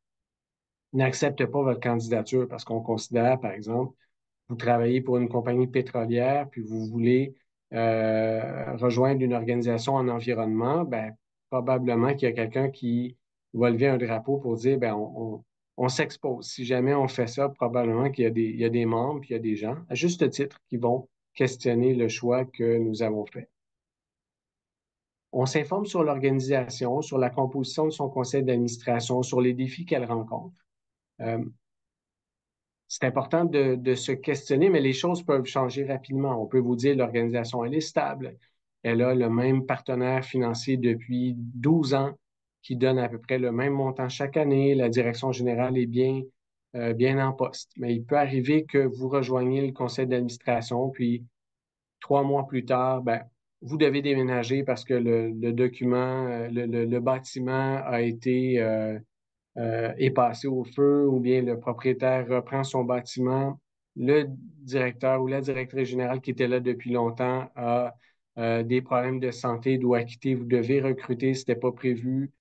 Speaker 2: n'accepte pas votre candidature parce qu'on considère, par exemple, vous travaillez pour une compagnie pétrolière, puis vous voulez rejoindre une organisation en environnement, ben, probablement qu'il y a quelqu'un qui va lever un drapeau pour dire, ben, on s'expose. Si jamais on fait ça, probablement qu'il y a il y a des membres, puis il y a des gens, à juste titre, qui vont questionner le choix que nous avons fait. On s'informe sur l'organisation, sur la composition de son conseil d'administration, sur les défis qu'elle rencontre. Euh, c'est important de se questionner, mais les choses peuvent changer rapidement. On peut vous dire l'organisation, elle est stable. Elle a le même partenaire financier depuis 12 ans qui donne à peu près le même montant chaque année. La direction générale est bien en poste. Mais il peut arriver que vous rejoigniez le conseil d'administration, puis 3 mois plus tard, ben, vous devez déménager parce que le document, le bâtiment a été est passé au feu ou bien le propriétaire reprend son bâtiment. Le directeur ou la directrice générale qui était là depuis longtemps a des problèmes de santé, doit quitter. Vous devez recruter, ce n'était pas prévu.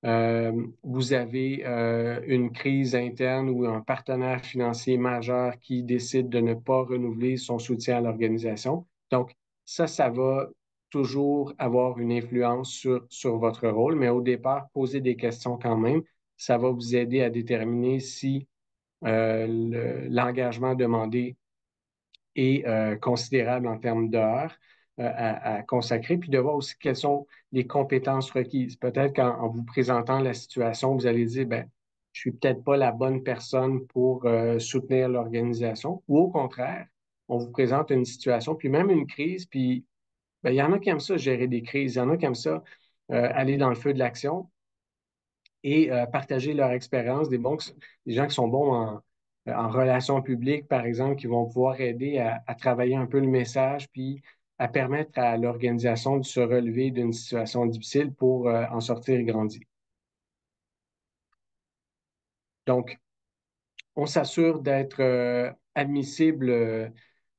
Speaker 2: Vous avez une crise interne ou un partenaire financier majeur qui décide de ne pas renouveler son soutien à l'organisation. Donc, ça va toujours avoir une influence sur votre rôle, mais au départ, posez des questions quand même. Ça va vous aider à déterminer si l'engagement demandé est considérable en termes d'heures à consacrer, puis de voir aussi quelles sont les compétences requises. Peut-être qu'en vous présentant la situation, vous allez dire, ben, je suis peut-être pas la bonne personne pour soutenir l'organisation, ou au contraire, on vous présente une situation, puis même une crise, puis ben, il y en a qui aiment ça, gérer des crises, il y en a qui aiment ça, aller dans le feu de l'action et partager leur expérience, des gens qui sont bons en relations publiques, par exemple, qui vont pouvoir aider à travailler un peu le message, puis à permettre à l'organisation de se relever d'une situation difficile pour en sortir grandi. Donc, on s'assure d'être admissible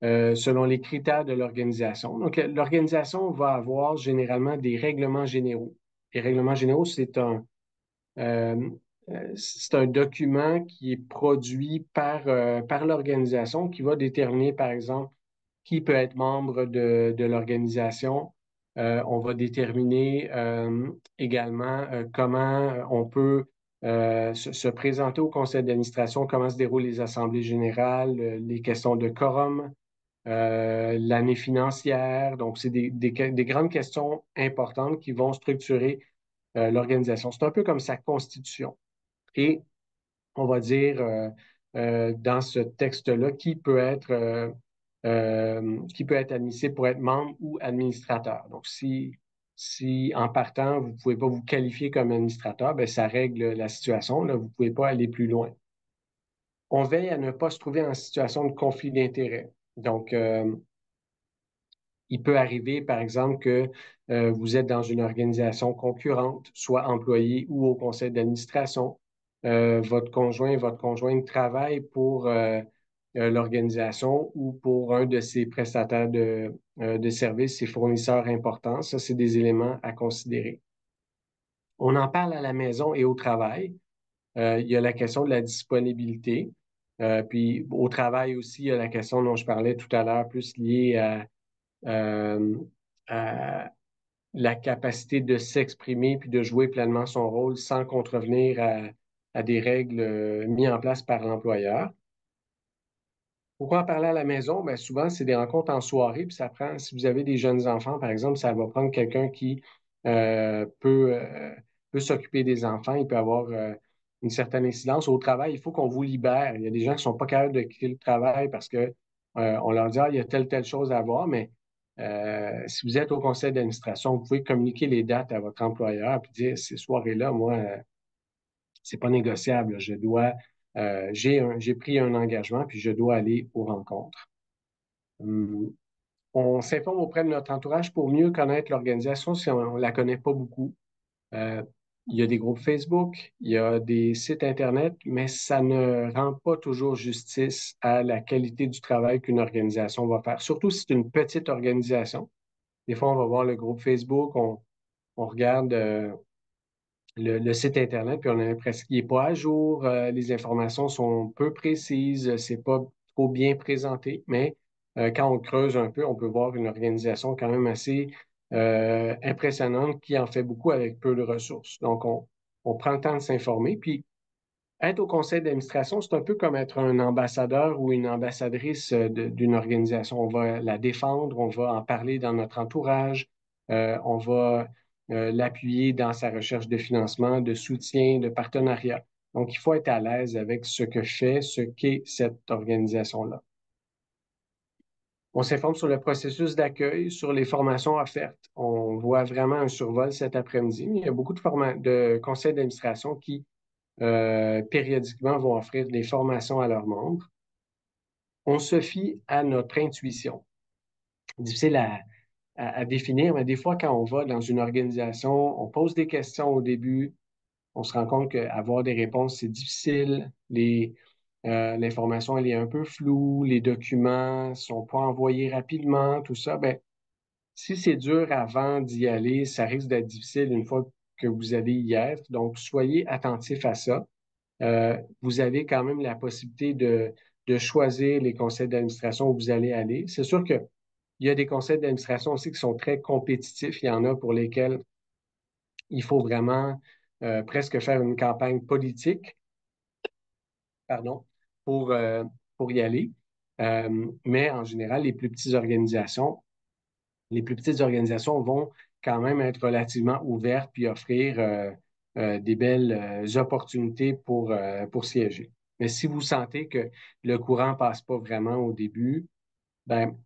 Speaker 2: selon les critères de l'organisation. Donc, l'organisation va avoir généralement des règlements généraux. Les règlements généraux, Euh, c'est un document qui est produit par l'organisation qui va déterminer, par exemple, qui peut être membre de l'organisation. On va déterminer également comment on peut se présenter au conseil d'administration, comment se déroulent les assemblées générales, les questions de quorum, l'année financière. Donc, c'est des grandes questions importantes qui vont structurer l'organisation. C'est un peu comme sa constitution. Et on va dire dans ce texte-là qui peut être admissible pour être membre ou administrateur. Donc, si en partant, vous ne pouvez pas vous qualifier comme administrateur, ben, ça règle la situation. Là, vous ne pouvez pas aller plus loin. On veille à ne pas se trouver en situation de conflit d'intérêts. Donc, il peut arriver, par exemple, que vous êtes dans une organisation concurrente, soit employé ou au conseil d'administration. Votre conjoint, votre conjointe travaille pour l'organisation ou pour un de ses prestataires de services, ses fournisseurs importants. Ça, c'est des éléments à considérer. On en parle à la maison et au travail. Il y a la question de la disponibilité. Puis au travail aussi, il y a la question dont je parlais tout à l'heure, plus liée euh, à la capacité de s'exprimer puis de jouer pleinement son rôle sans contrevenir à des règles mises en place par l'employeur. Pourquoi en parler à la maison? Ben, souvent, c'est des rencontres en soirée, puis ça prend, si vous avez des jeunes enfants, par exemple, ça va prendre quelqu'un qui euh, peut, euh, peut s'occuper des enfants, il peut avoir une certaine incidence. Au travail, il faut qu'on vous libère. Il y a des gens qui sont pas capables de quitter le travail parce que on leur dit, ah, il y a telle chose à voir, mais si vous êtes au conseil d'administration, vous pouvez communiquer les dates à votre employeur puis dire, ces soirées-là, moi, c'est pas négociable. J'ai pris un engagement puis je dois aller aux rencontres. On s'informe auprès de notre entourage pour mieux connaître l'organisation si on ne la connaît pas beaucoup. Euh, il y a des groupes Facebook, il y a des sites Internet, mais ça ne rend pas toujours justice à la qualité du travail qu'une organisation va faire, surtout si c'est une petite organisation. Des fois, on va voir le groupe Facebook, on regarde le site Internet, puis on a l'impression qu'il n'est pas à jour, les informations sont peu précises, c'est pas trop bien présenté, mais quand on creuse un peu, on peut voir une organisation quand même assez impressionnante qui en fait beaucoup avec peu de ressources. Donc, on prend le temps de s'informer, puis être au conseil d'administration, c'est un peu comme être un ambassadeur ou une ambassadrice d'une organisation. On va la défendre, on va en parler dans notre entourage, on va l'appuyer dans sa recherche de financement, de soutien, de partenariat. Donc, il faut être à l'aise avec ce que fait, ce qu'est cette organisation-là. On s'informe sur le processus d'accueil, sur les formations offertes. On voit vraiment un survol cet après-midi. Il y a beaucoup de conseils d'administration qui périodiquement vont offrir des formations à leurs membres. On se fie à notre intuition. Difficile à définir, mais des fois, quand on va dans une organisation, on pose des questions au début, on se rend compte qu'avoir des réponses, c'est difficile. L'information, elle est un peu floue, les documents sont pas envoyés rapidement, tout ça. Ben, si c'est dur avant d'y aller, ça risque d'être difficile une fois que vous allez y être. Donc, soyez attentifs à ça. Vous avez quand même la possibilité de choisir les conseils d'administration où vous allez aller. C'est sûr qu'il y a des conseils d'administration aussi qui sont très compétitifs. Il y en a pour lesquels il faut vraiment presque faire une campagne politique, pardon, pour, euh, pour y aller. Mais en général, les plus petites organisations vont quand même être relativement ouvertes puis offrir des belles opportunités pour siéger. Mais si vous sentez que le courant passe pas vraiment au début, ben,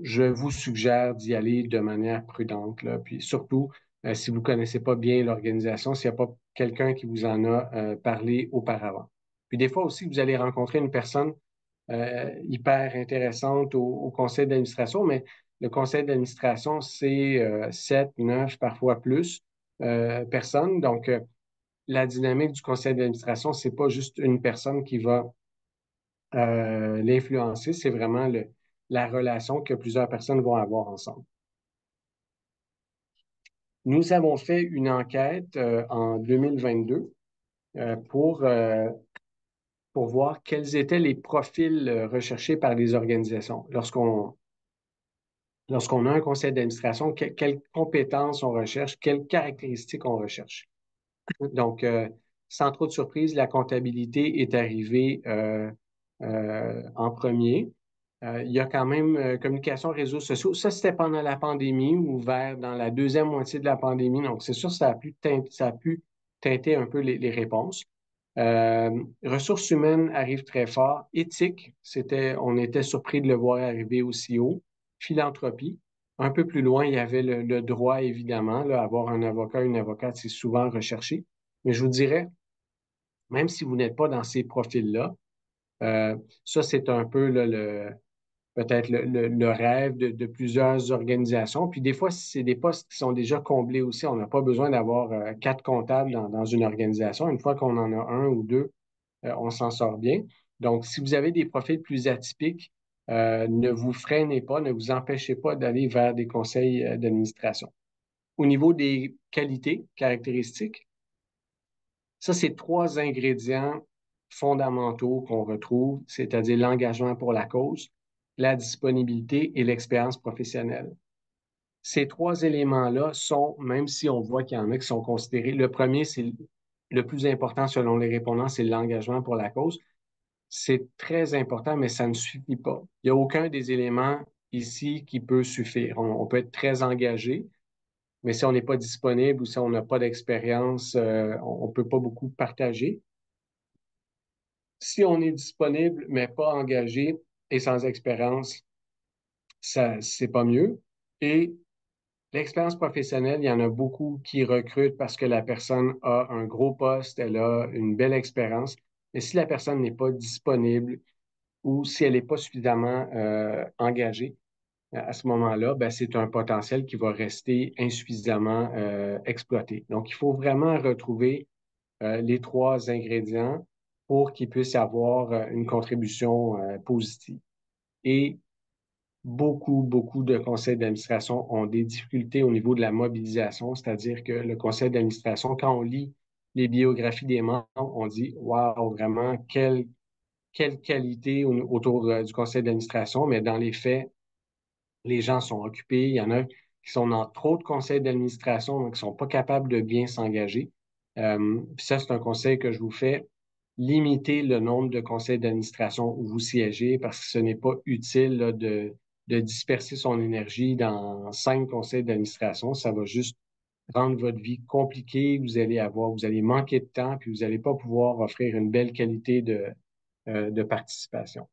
Speaker 2: je vous suggère d'y aller de manière prudente, là. Puis surtout, si vous connaissez pas bien l'organisation, s'il n'y a pas quelqu'un qui vous en a parlé auparavant. Puis des fois aussi, vous allez rencontrer une personne hyper intéressante au conseil d'administration, mais le conseil d'administration, c'est 7, 9, parfois plus personnes. Donc, la dynamique du conseil d'administration, c'est pas juste une personne qui va l'influencer, c'est vraiment la relation que plusieurs personnes vont avoir ensemble. Nous avons fait une enquête en 2022 pour voir quels étaient les profils recherchés par les organisations. Lorsqu'on a un conseil d'administration, quelles compétences on recherche, quelles caractéristiques on recherche. Donc, sans trop de surprise, la comptabilité est arrivée en premier. Il y a quand même communication, réseaux sociaux. Ça, c'était pendant la pandémie ou vers dans la deuxième moitié de la pandémie. Donc, c'est sûr, ça a pu teinter un peu les réponses. Ressources humaines arrivent très fort. Éthique, on était surpris de le voir arriver aussi haut. Philanthropie. Un peu plus loin, il y avait le droit, évidemment. Là, avoir un avocat, une avocate, c'est souvent recherché. Mais je vous dirais, même si vous n'êtes pas dans ces profils-là, euh, ça, c'est un peu là, peut-être le rêve de plusieurs organisations. Puis des fois, c'est des postes qui sont déjà comblés aussi. On n'a pas besoin d'avoir 4 comptables dans une organisation. Une fois qu'on en a un ou deux, on s'en sort bien. Donc, si vous avez des profils plus atypiques, ne vous freinez pas, ne vous empêchez pas d'aller vers des conseils d'administration. Au niveau des qualités, caractéristiques, ça, c'est 3 ingrédients fondamentaux qu'on retrouve, c'est-à-dire l'engagement pour la cause, la disponibilité et l'expérience professionnelle. Ces 3 éléments-là sont, même si on voit qu'il y en a qui sont considérés, le premier, c'est le plus important selon les répondants, c'est l'engagement pour la cause. C'est très important, mais ça ne suffit pas. Il n'y a aucun des éléments ici qui peut suffire. On peut être très engagé, mais si on n'est pas disponible ou si on n'a pas d'expérience, on ne peut pas beaucoup partager. Si on est disponible, mais pas engagé et sans expérience, ça, c'est pas mieux. Et l'expérience professionnelle, il y en a beaucoup qui recrutent parce que la personne a un gros poste, elle a une belle expérience. Mais si la personne n'est pas disponible ou si elle n'est pas suffisamment engagée, à ce moment-là, ben, c'est un potentiel qui va rester insuffisamment exploité. Donc, il faut vraiment retrouver les trois ingrédients pour qu'ils puissent avoir une contribution positive. Et beaucoup de conseils d'administration ont des difficultés au niveau de la mobilisation, c'est-à-dire que le conseil d'administration, quand on lit les biographies des membres, on dit, waouh, vraiment, quelle qualité autour du conseil d'administration, mais dans les faits, les gens sont occupés. Il y en a qui sont dans trop de conseils d'administration, donc qui sont pas capables de bien s'engager. Puis ça, c'est un conseil que je vous fais. Limitez le nombre de conseils d'administration où vous siégez parce que ce n'est pas utile là, de disperser son énergie dans 5 conseils d'administration. Ça va juste rendre votre vie compliquée. Vous allez manquer de temps, puis vous n'allez pas pouvoir offrir une belle qualité de participation.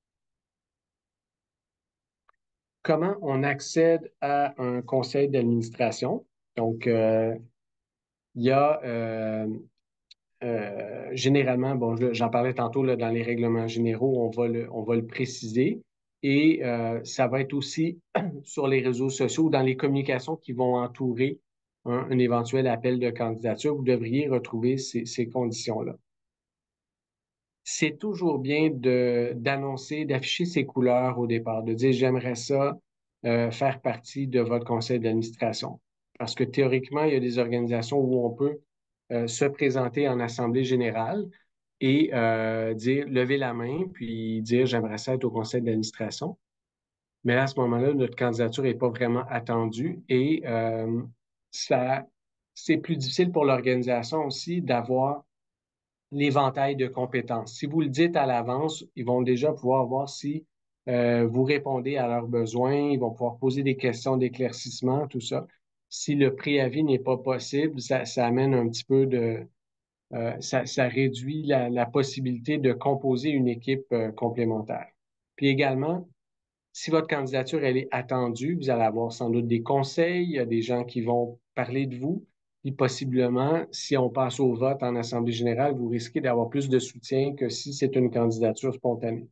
Speaker 2: Comment on accède à un conseil d'administration? Donc, il y a généralement, bon, j'en parlais tantôt là, dans les règlements généraux, on va le préciser. Et ça va être aussi sur les réseaux sociaux, dans les communications qui vont entourer un éventuel appel de candidature. Vous devriez retrouver ces conditions-là. C'est toujours bien d'annoncer, d'afficher ses couleurs au départ, de dire j'aimerais ça faire partie de votre conseil d'administration. Parce que théoriquement, il y a des organisations où on peut se présenter en assemblée générale et dire lever la main, puis dire j'aimerais ça être au conseil d'administration. Mais là, à ce moment-là, notre candidature n'est pas vraiment attendue et ça, c'est plus difficile pour l'organisation aussi d'avoir l'éventail de compétences. Si vous le dites à l'avance, ils vont déjà pouvoir voir si vous répondez à leurs besoins, ils vont pouvoir poser des questions d'éclaircissement, tout ça. Si le préavis n'est pas possible, ça amène un petit peu ça réduit la possibilité de composer une équipe complémentaire. Puis également, si votre candidature, elle est attendue, vous allez avoir sans doute des conseils, il y a des gens qui vont parler de vous, puis possiblement, si on passe au vote en Assemblée générale, vous risquez d'avoir plus de soutien que si c'est une candidature spontanée.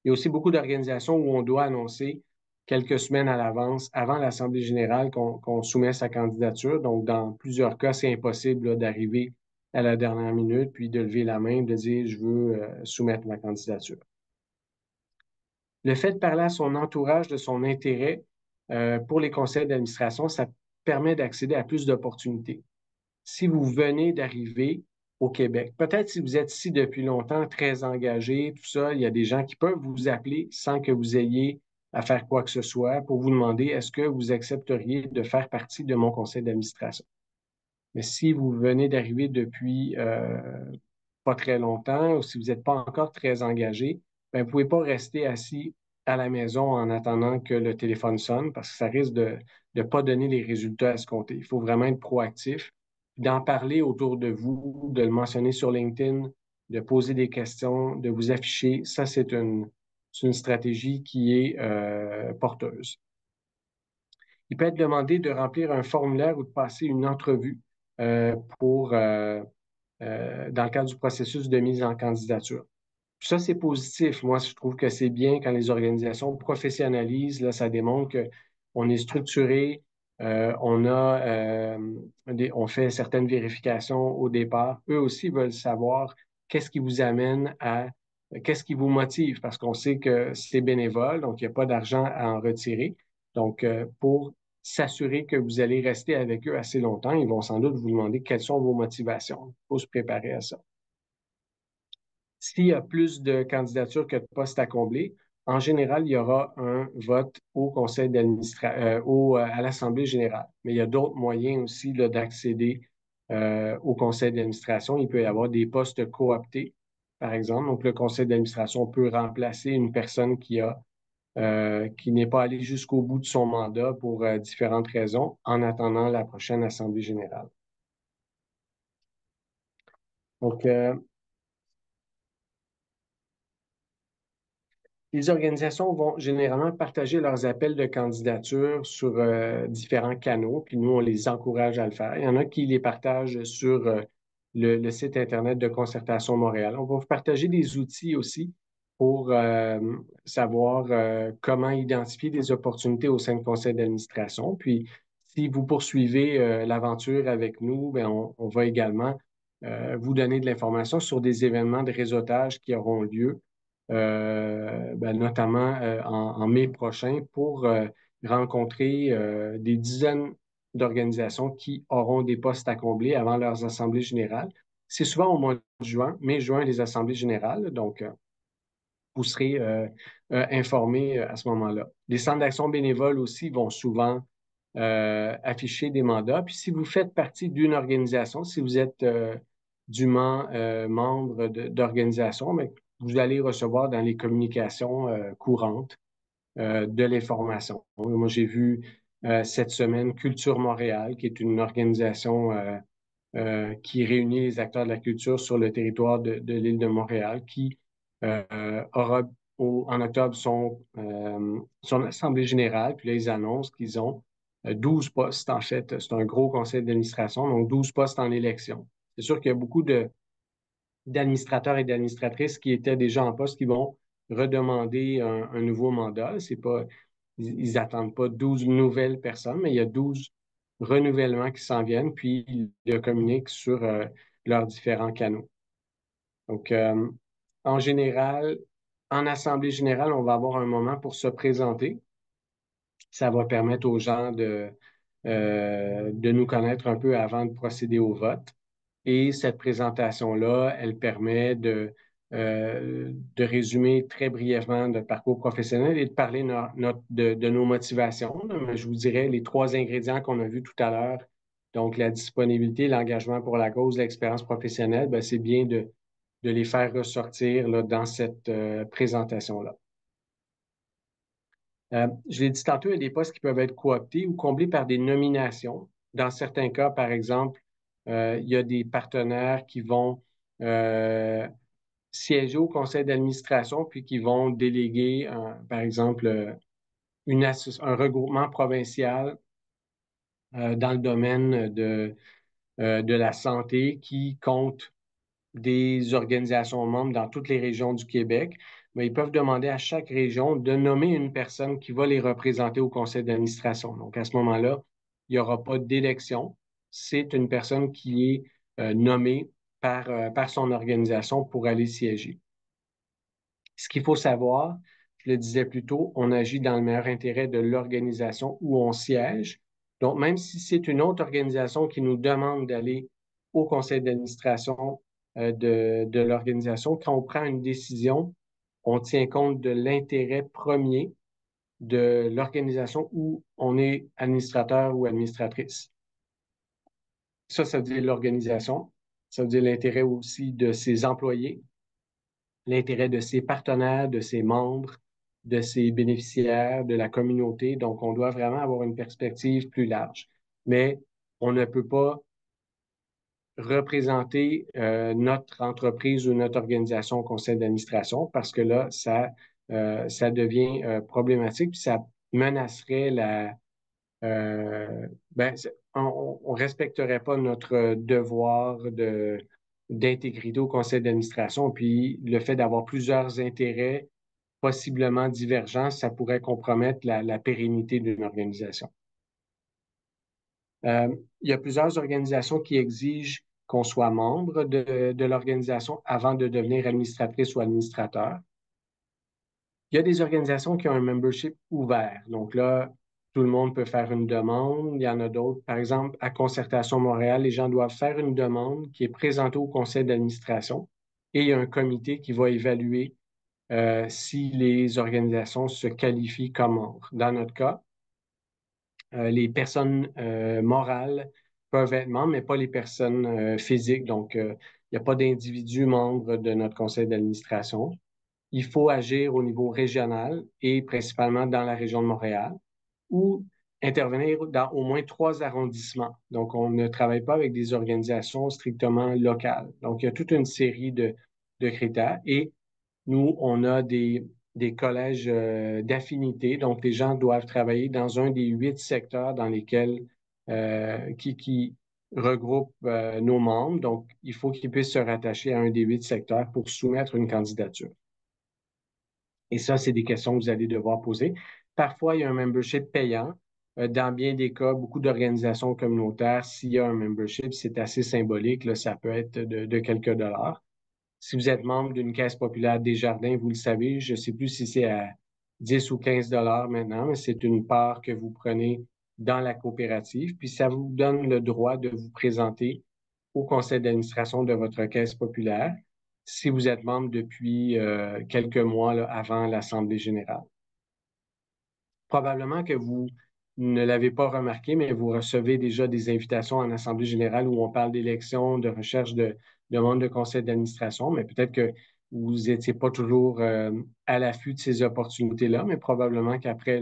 Speaker 2: Il y a aussi beaucoup d'organisations où on doit annoncer quelques semaines à l'avance, avant l'Assemblée générale, qu'on soumet sa candidature. Donc, dans plusieurs cas, c'est impossible là, d'arriver à la dernière minute, puis de lever la main, de dire, je veux soumettre ma candidature. Le fait de parler à son entourage de son intérêt pour les conseils d'administration, ça permet d'accéder à plus d'opportunités. Si vous venez d'arriver au Québec, peut-être si vous êtes ici depuis longtemps, très engagé, tout ça, il y a des gens qui peuvent vous appeler sans que vous ayez à faire quoi que ce soit pour vous demander est-ce que vous accepteriez de faire partie de mon conseil d'administration. Mais si vous venez d'arriver depuis pas très longtemps ou si vous n'êtes pas encore très engagé, ben, vous ne pouvez pas rester assis à la maison en attendant que le téléphone sonne parce que ça risque de ne pas donner les résultats escomptés. Il faut vraiment être proactif, d'en parler autour de vous, de le mentionner sur LinkedIn, de poser des questions, de vous afficher. Ça, c'est une stratégie qui est porteuse. Il peut être demandé de remplir un formulaire ou de passer une entrevue pour dans le cadre du processus de mise en candidature. Ça, c'est positif. Moi, je trouve que c'est bien quand les organisations professionnalisent. Là, ça démontre qu'on est structuré, on fait certaines vérifications au départ. Eux aussi veulent savoir qu'est-ce qui vous amène qu'est-ce qui vous motive, parce qu'on sait que c'est bénévole, donc il n'y a pas d'argent à en retirer. Donc, pour s'assurer que vous allez rester avec eux assez longtemps, ils vont sans doute vous demander quelles sont vos motivations. Il faut se préparer à ça. S'il y a plus de candidatures que de postes à combler, en général, il y aura un vote au conseil à l'Assemblée générale. Mais il y a d'autres moyens aussi là, d'accéder au conseil d'administration. Il peut y avoir des postes cooptés, par exemple. Donc, le conseil d'administration peut remplacer une personne qui n'est pas allée jusqu'au bout de son mandat pour différentes raisons en attendant la prochaine Assemblée générale. Donc, les organisations vont généralement partager leurs appels de candidature sur différents canaux, puis nous, on les encourage à le faire. Il y en a qui les partagent sur le site Internet de Concertation Montréal. On va vous partager des outils aussi pour savoir comment identifier des opportunités au sein du conseil d'administration. Puis, si vous poursuivez l'aventure avec nous, ben, on va également vous donner de l'information sur des événements de réseautage qui auront lieu, ben, notamment en mai prochain, pour rencontrer des dizaines d'organisations qui auront des postes à combler avant leurs assemblées générales. C'est souvent au mois de juin, mai-juin, les assemblées générales. Donc, vous serez informés à ce moment-là. Les centres d'action bénévoles aussi vont souvent afficher des mandats. Puis si vous faites partie d'une organisation, si vous êtes dûment membre d'organisation, mais vous allez recevoir dans les communications courantes de l'information. Moi, j'ai vu cette semaine Culture Montréal, qui est une organisation qui réunit les acteurs de la culture sur le territoire de l'île de Montréal, qui aura en octobre son assemblée générale, puis là, ils annoncent qu'ils ont 12 postes, en fait. C'est un gros conseil d'administration, donc 12 postes en élection. C'est sûr qu'il y a beaucoup d'administrateurs et d'administratrices qui étaient déjà en poste qui vont redemander un nouveau mandat. C'est pas, ils n'attendent pas 12 nouvelles personnes, mais il y a 12 renouvellements qui s'en viennent, puis ils le communiquent sur leurs différents canaux. Donc, en général, en assemblée générale, on va avoir un moment pour se présenter. Ça va permettre aux gens de nous connaître un peu avant de procéder au vote. Et cette présentation-là, elle permet de résumer très brièvement notre parcours professionnel et de parler de nos motivations. Je vous dirais les trois ingrédients qu'on a vus tout à l'heure. Donc, la disponibilité, l'engagement pour la cause, l'expérience professionnelle, ben, c'est bien de les faire ressortir là, dans cette présentation-là. Je l'ai dit tantôt, il y a des postes qui peuvent être cooptés ou comblés par des nominations. Dans certains cas, par exemple, il y a des partenaires qui vont euh, siéger au conseil d'administration puis qui vont déléguer, par exemple, un regroupement provincial dans le domaine de la santé qui compte des organisations membres dans toutes les régions du Québec, mais ils peuvent demander à chaque région de nommer une personne qui va les représenter au conseil d'administration. Donc, à ce moment-là, il n'y aura pas d'élection. C'est une personne qui est nommée par son organisation pour aller siéger. Ce qu'il faut savoir, je le disais plus tôt, on agit dans le meilleur intérêt de l'organisation où on siège. Donc, même si c'est une autre organisation qui nous demande d'aller au conseil d'administration de l'organisation, quand on prend une décision, on tient compte de l'intérêt premier de l'organisation où on est administrateur ou administratrice. Ça veut dire l'organisation. Ça veut dire l'intérêt aussi de ses employés, l'intérêt de ses partenaires, de ses membres, de ses bénéficiaires, de la communauté. Donc, on doit vraiment avoir une perspective plus large. Mais on ne peut pas représenter notre entreprise ou notre organisation au conseil d'administration parce que là, ça devient problématique puis ça menacerait ben, on respecterait pas notre devoir d'intégrité au conseil d'administration. Puis le fait d'avoir plusieurs intérêts possiblement divergents, ça pourrait compromettre la pérennité d'une organisation. Il y a plusieurs organisations qui exigent qu'on soit membre de l'organisation avant de devenir administratrice ou administrateur. Il y a des organisations qui ont un membership ouvert. Donc là, tout le monde peut faire une demande. Il y en a d'autres. Par exemple, à Concertation Montréal, les gens doivent faire une demande qui est présentée au conseil d'administration et il y a un comité qui va évaluer si les organisations se qualifient comme membres. Dans notre cas, les personnes morales peuvent être membres, mais pas les personnes physiques. Donc, il n'y a pas d'individus membres de notre conseil d'administration. Il faut agir au niveau régional et principalement dans la région de Montréal ou intervenir dans au moins 3 arrondissements. Donc, on ne travaille pas avec des organisations strictement locales. Donc, il y a toute une série de critères et nous, on a des collèges d'affinité. Donc, les gens doivent travailler dans un des 8 secteurs dans lesquels qui regroupent nos membres. Donc, il faut qu'ils puissent se rattacher à un des 8 secteurs pour soumettre une candidature. Et ça, c'est des questions que vous allez devoir poser. Parfois, il y a un membership payant. Dans bien des cas, beaucoup d'organisations communautaires, s'il y a un membership, c'est assez symbolique, là, ça peut être de quelques dollars. Si vous êtes membre d'une caisse populaire Desjardins, vous le savez, je ne sais plus si c'est à 10 ou 15 dollars maintenant, mais c'est une part que vous prenez dans la coopérative. Puis ça vous donne le droit de vous présenter au conseil d'administration de votre caisse populaire si vous êtes membre depuis quelques mois là, avant l'Assemblée générale. Probablement que vous ne l'avez pas remarqué, mais vous recevez déjà des invitations en Assemblée générale où on parle d'élections, de recherche de membres de conseil d'administration, mais peut-être que vous n'étiez pas toujours à l'affût de ces opportunités-là, mais probablement qu'après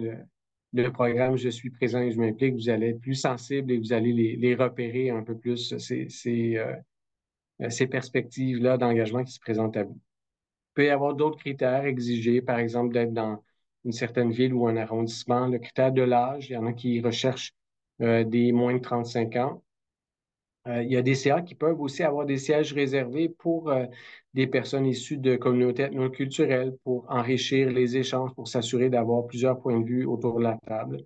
Speaker 2: le programme Je suis présent et je m'implique, vous allez être plus sensible et vous allez les repérer un peu plus, ces perspectives-là d'engagement qui se présentent à vous. Il peut y avoir d'autres critères exigés, par exemple d'être dans une certaine ville ou un arrondissement. Le critère de l'âge, il y en a qui recherchent des moins de 35 ans. Il y a des CA qui peuvent aussi avoir des sièges réservés pour des personnes issues de communautés ethnoculturelles pour enrichir les échanges, pour s'assurer d'avoir plusieurs points de vue autour de la table.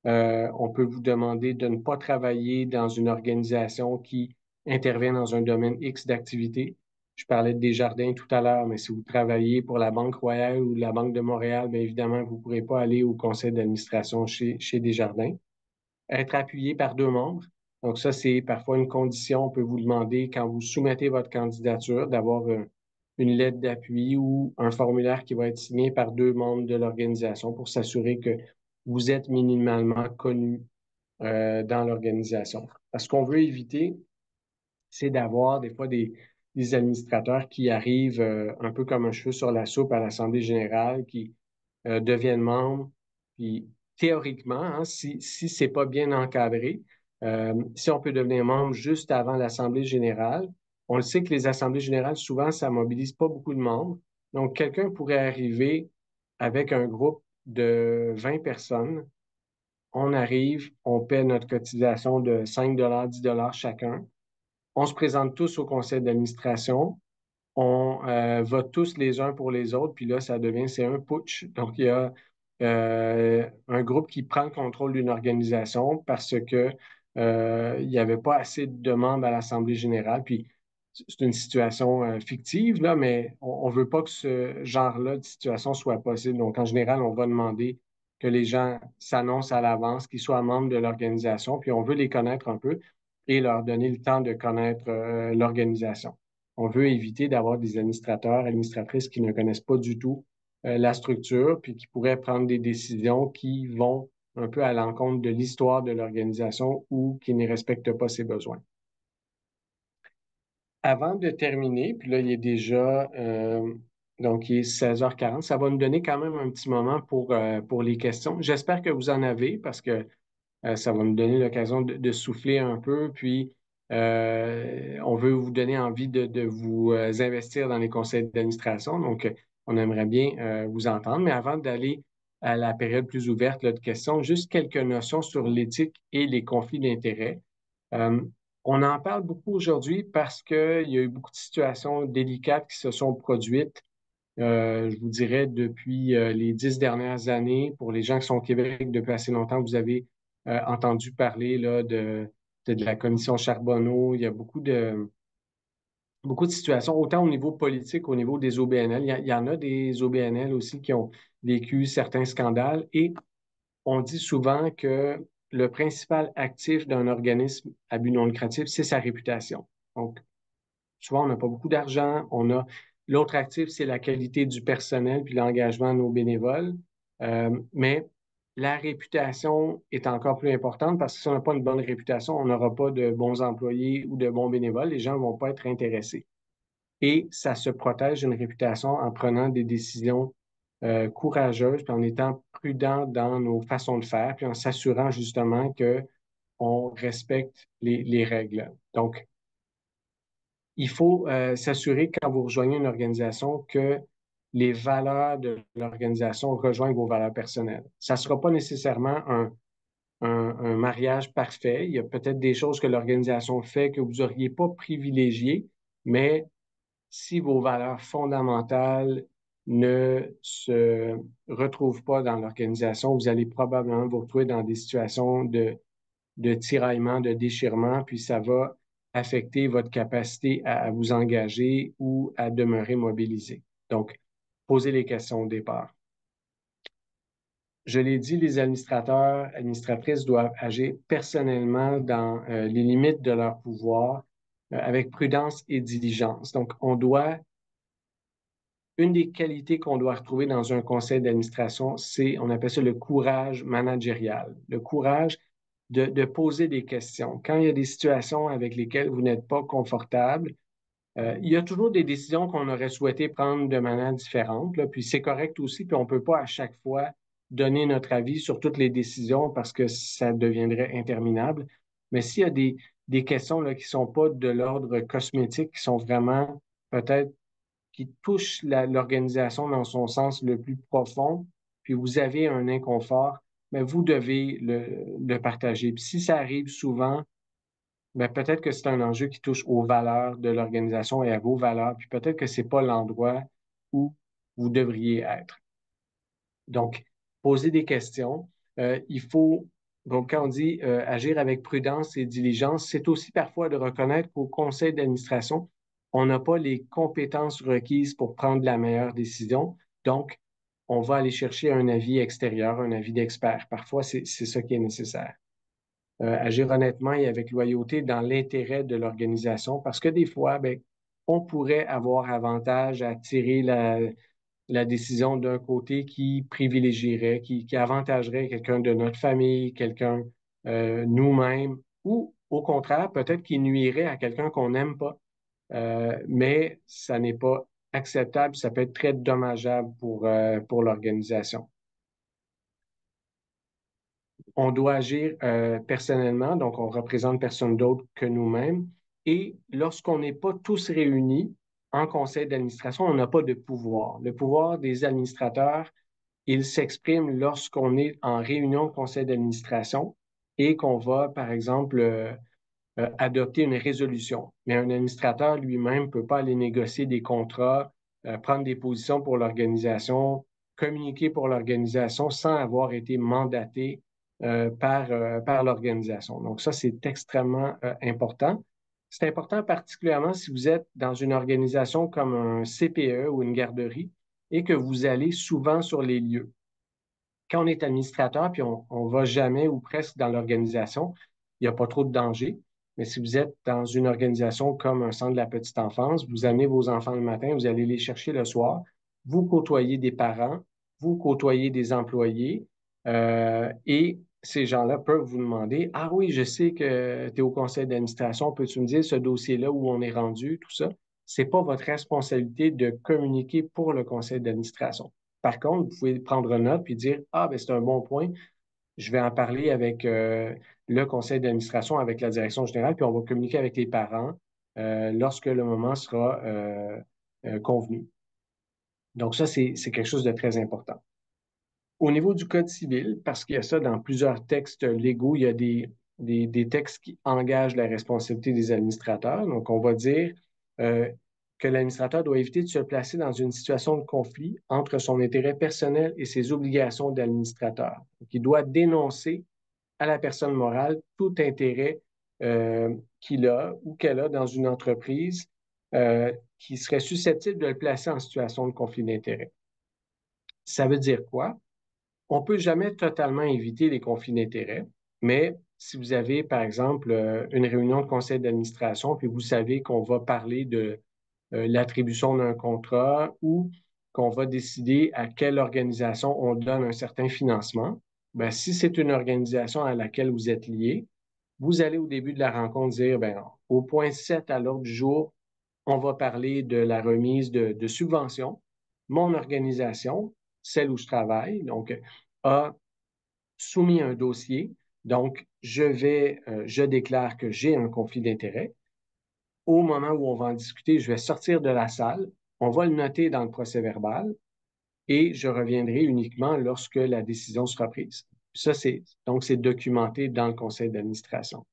Speaker 2: On peut vous demander de ne pas travailler dans une organisation qui intervient dans un domaine X d'activité. Je parlais de Desjardins tout à l'heure, mais si vous travaillez pour la Banque Royale ou la Banque de Montréal, bien évidemment, vous ne pourrez pas aller au conseil d'administration chez Desjardins. Être appuyé par deux membres. Donc ça, c'est parfois une condition. On peut vous demander, quand vous soumettez votre candidature, d'avoir une lettre d'appui ou un formulaire qui va être signé par deux membres de l'organisation pour s'assurer que vous êtes minimalement connu dans l'organisation. Parce qu'on veut éviter, c'est d'avoir des fois des administrateurs qui arrivent un peu comme un cheveu sur la soupe à l'Assemblée générale, qui deviennent membres. Puis théoriquement, hein, si c'est pas bien encadré, si on peut devenir membre juste avant l'Assemblée générale, on le sait que les assemblées générales, souvent, ça mobilise pas beaucoup de membres. Donc, quelqu'un pourrait arriver avec un groupe de 20 personnes. On arrive, on paie notre cotisation de 5 10 chacun. On se présente tous au conseil d'administration. On vote tous les uns pour les autres, puis là, ça devient, c'est un putsch. Donc, il y a un groupe qui prend le contrôle d'une organisation parce que il n'y avait pas assez de demandes à l'Assemblée générale. Puis, c'est une situation fictive, là, mais on ne veut pas que ce genre-là de situation soit possible. Donc, en général, on va demander que les gens s'annoncent à l'avance, qu'ils soient membres de l'organisation, puis on veut les connaître un peu et leur donner le temps de connaître l'organisation. On veut éviter d'avoir des administrateurs, administratrices qui ne connaissent pas du tout la structure, puis qui pourraient prendre des décisions qui vont un peu à l'encontre de l'histoire de l'organisation ou qui ne respectent pas ses besoins. Avant de terminer, puis là, il est déjà, donc il est 16h40, ça va nous donner quand même un petit moment pour les questions. J'espère que vous en avez parce que ça va nous donner l'occasion de souffler un peu, puis on veut vous donner envie de vous investir dans les conseils d'administration. Donc, on aimerait bien vous entendre. Mais avant d'aller à la période plus ouverte là, de questions, juste quelques notions sur l'éthique et les conflits d'intérêts. Euh, on en parle beaucoup aujourd'hui parce qu'il y a eu beaucoup de situations délicates qui se sont produites je vous dirais, depuis les 10 dernières années, pour les gens qui sont au Québec depuis assez longtemps, vous avez entendu parler là, de la commission Charbonneau. Il y a beaucoup de situations, autant au niveau politique qu'au niveau des OBNL. Il y en a des OBNL aussi qui ont vécu certains scandales et on dit souvent que le principal actif d'un organisme à but non lucratif, c'est sa réputation. Donc, souvent, on n'a pas beaucoup d'argent. On a l'autre actif, c'est la qualité du personnel puis l'engagement de nos bénévoles. Mais la réputation est encore plus importante parce que si on n'a pas une bonne réputation, on n'aura pas de bons employés ou de bons bénévoles. Les gens ne vont pas être intéressés. Et ça se protège d'une réputation en prenant des décisions courageuses, puis en étant prudent dans nos façons de faire, puis en s'assurant justement que on respecte les règles. Donc, il faut s'assurer quand vous rejoignez une organisation que les valeurs de l'organisation rejoignent vos valeurs personnelles. Ça ne sera pas nécessairement un mariage parfait. Il y a peut-être des choses que l'organisation fait que vous n'auriez pas privilégiées, mais si vos valeurs fondamentales ne se retrouvent pas dans l'organisation, vous allez probablement vous retrouver dans des situations de tiraillement, de déchirement, puis ça va affecter votre capacité à vous engager ou à demeurer mobilisé. Donc, posez les questions au départ. Je l'ai dit, les administrateurs, administratrices doivent agir personnellement dans les limites de leur pouvoir, avec prudence et diligence. Donc, une des qualités qu'on doit retrouver dans un conseil d'administration, on appelle ça le courage managérial. Le courage de poser des questions. Quand il y a des situations avec lesquelles vous n'êtes pas confortable, il y a toujours des décisions qu'on aurait souhaité prendre de manière différente, là, puis c'est correct aussi, puis on ne peut pas à chaque fois donner notre avis sur toutes les décisions parce que ça deviendrait interminable. Mais s'il y a des questions là, qui ne sont pas de l'ordre cosmétique, qui sont vraiment peut-être qui touchent l'organisation dans son sens le plus profond, puis vous avez un inconfort, mais vous devez le partager. Puis si ça arrive souvent, ben peut-être que c'est un enjeu qui touche aux valeurs de l'organisation et à vos valeurs, puis peut-être que c'est pas l'endroit où vous devriez être. Donc, poser des questions. Il faut, donc quand on dit agir avec prudence et diligence, c'est aussi parfois de reconnaître qu'au conseil d'administration, on n'a pas les compétences requises pour prendre la meilleure décision. Donc, on va aller chercher un avis extérieur, un avis d'expert. Parfois, c'est ça qui est nécessaire. Agir honnêtement et avec loyauté dans l'intérêt de l'organisation, parce que des fois, ben, on pourrait avoir avantage à tirer la décision d'un côté qui privilégierait, qui avantagerait quelqu'un de notre famille, quelqu'un nous-mêmes, ou au contraire, peut-être qui nuirait à quelqu'un qu'on n'aime pas. Mais ça n'est pas acceptable, ça peut être très dommageable pour l'organisation. On doit agir personnellement, donc on représente personne d'autre que nous-mêmes. Et lorsqu'on n'est pas tous réunis en conseil d'administration, on n'a pas de pouvoir. Le pouvoir des administrateurs, il s'exprime lorsqu'on est en réunion de conseil d'administration et qu'on va, par exemple, adopter une résolution. Mais un administrateur lui-même ne peut pas aller négocier des contrats, prendre des positions pour l'organisation, communiquer pour l'organisation sans avoir été mandaté par l'organisation. Donc ça, c'est extrêmement important. C'est important particulièrement si vous êtes dans une organisation comme un CPE ou une garderie et que vous allez souvent sur les lieux. Quand on est administrateur, puis on va jamais ou presque dans l'organisation, il n'y a pas trop de danger. Mais si vous êtes dans une organisation comme un centre de la petite enfance, vous amenez vos enfants le matin, vous allez les chercher le soir, vous côtoyez des parents, vous côtoyez des employés, et ces gens-là peuvent vous demander, ah oui, je sais que tu es au conseil d'administration, peux-tu me dire ce dossier-là où on est rendu, tout ça? C'est pas votre responsabilité de communiquer pour le conseil d'administration. Par contre, vous pouvez prendre note puis dire, ah, ben c'est un bon point, je vais en parler avec le conseil d'administration, avec la direction générale, puis on va communiquer avec les parents lorsque le moment sera convenu. Donc ça, c'est quelque chose de très important. Au niveau du Code civil, parce qu'il y a ça dans plusieurs textes légaux, il y a des textes qui engagent la responsabilité des administrateurs. Donc, on va dire euh, que l'administrateur doit éviter de se placer dans une situation de conflit entre son intérêt personnel et ses obligations d'administrateur. Donc, il doit dénoncer à la personne morale tout intérêt qu'il a ou qu'elle a dans une entreprise qui serait susceptible de le placer en situation de conflit d'intérêt. Ça veut dire quoi? On peut jamais totalement éviter les conflits d'intérêts, mais si vous avez, par exemple, une réunion de conseil d'administration, puis vous savez qu'on va parler de l'attribution d'un contrat ou qu'on va décider à quelle organisation on donne un certain financement, ben, si c'est une organisation à laquelle vous êtes lié, vous allez au début de la rencontre dire, ben, au point 7 à l'ordre du jour, on va parler de la remise de subventions. Mon organisation, celle où je travaille, donc, a soumis un dossier. Donc, je déclare que j'ai un conflit d'intérêt. Au moment où on va en discuter, je vais sortir de la salle. On va le noter dans le procès-verbal et je reviendrai uniquement lorsque la décision sera prise. Ça, c'est documenté dans le conseil d'administration.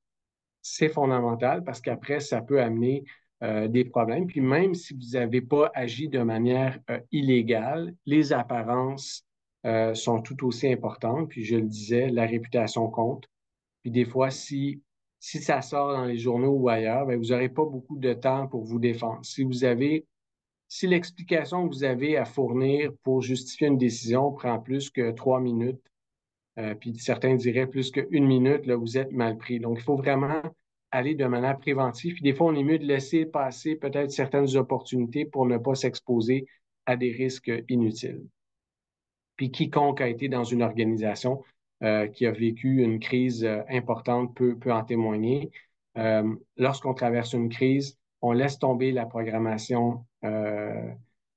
Speaker 2: C'est fondamental parce qu'après, ça peut amener des problèmes. Puis même si vous n'avez pas agi de manière illégale, les apparences sont tout aussi importantes. Puis je le disais, la réputation compte. Puis des fois, si ça sort dans les journaux ou ailleurs, bien, vous n'aurez pas beaucoup de temps pour vous défendre. Si l'explication que vous avez à fournir pour justifier une décision prend plus que 3 minutes, puis certains diraient plus qu'une minute, là, vous êtes mal pris. Donc, il faut vraiment aller de manière préventive. Puis des fois, on est mieux de laisser passer peut-être certaines opportunités pour ne pas s'exposer à des risques inutiles. Puis quiconque a été dans une organisation qui a vécu une crise importante peut en témoigner. Lorsqu'on traverse une crise, on laisse tomber la programmation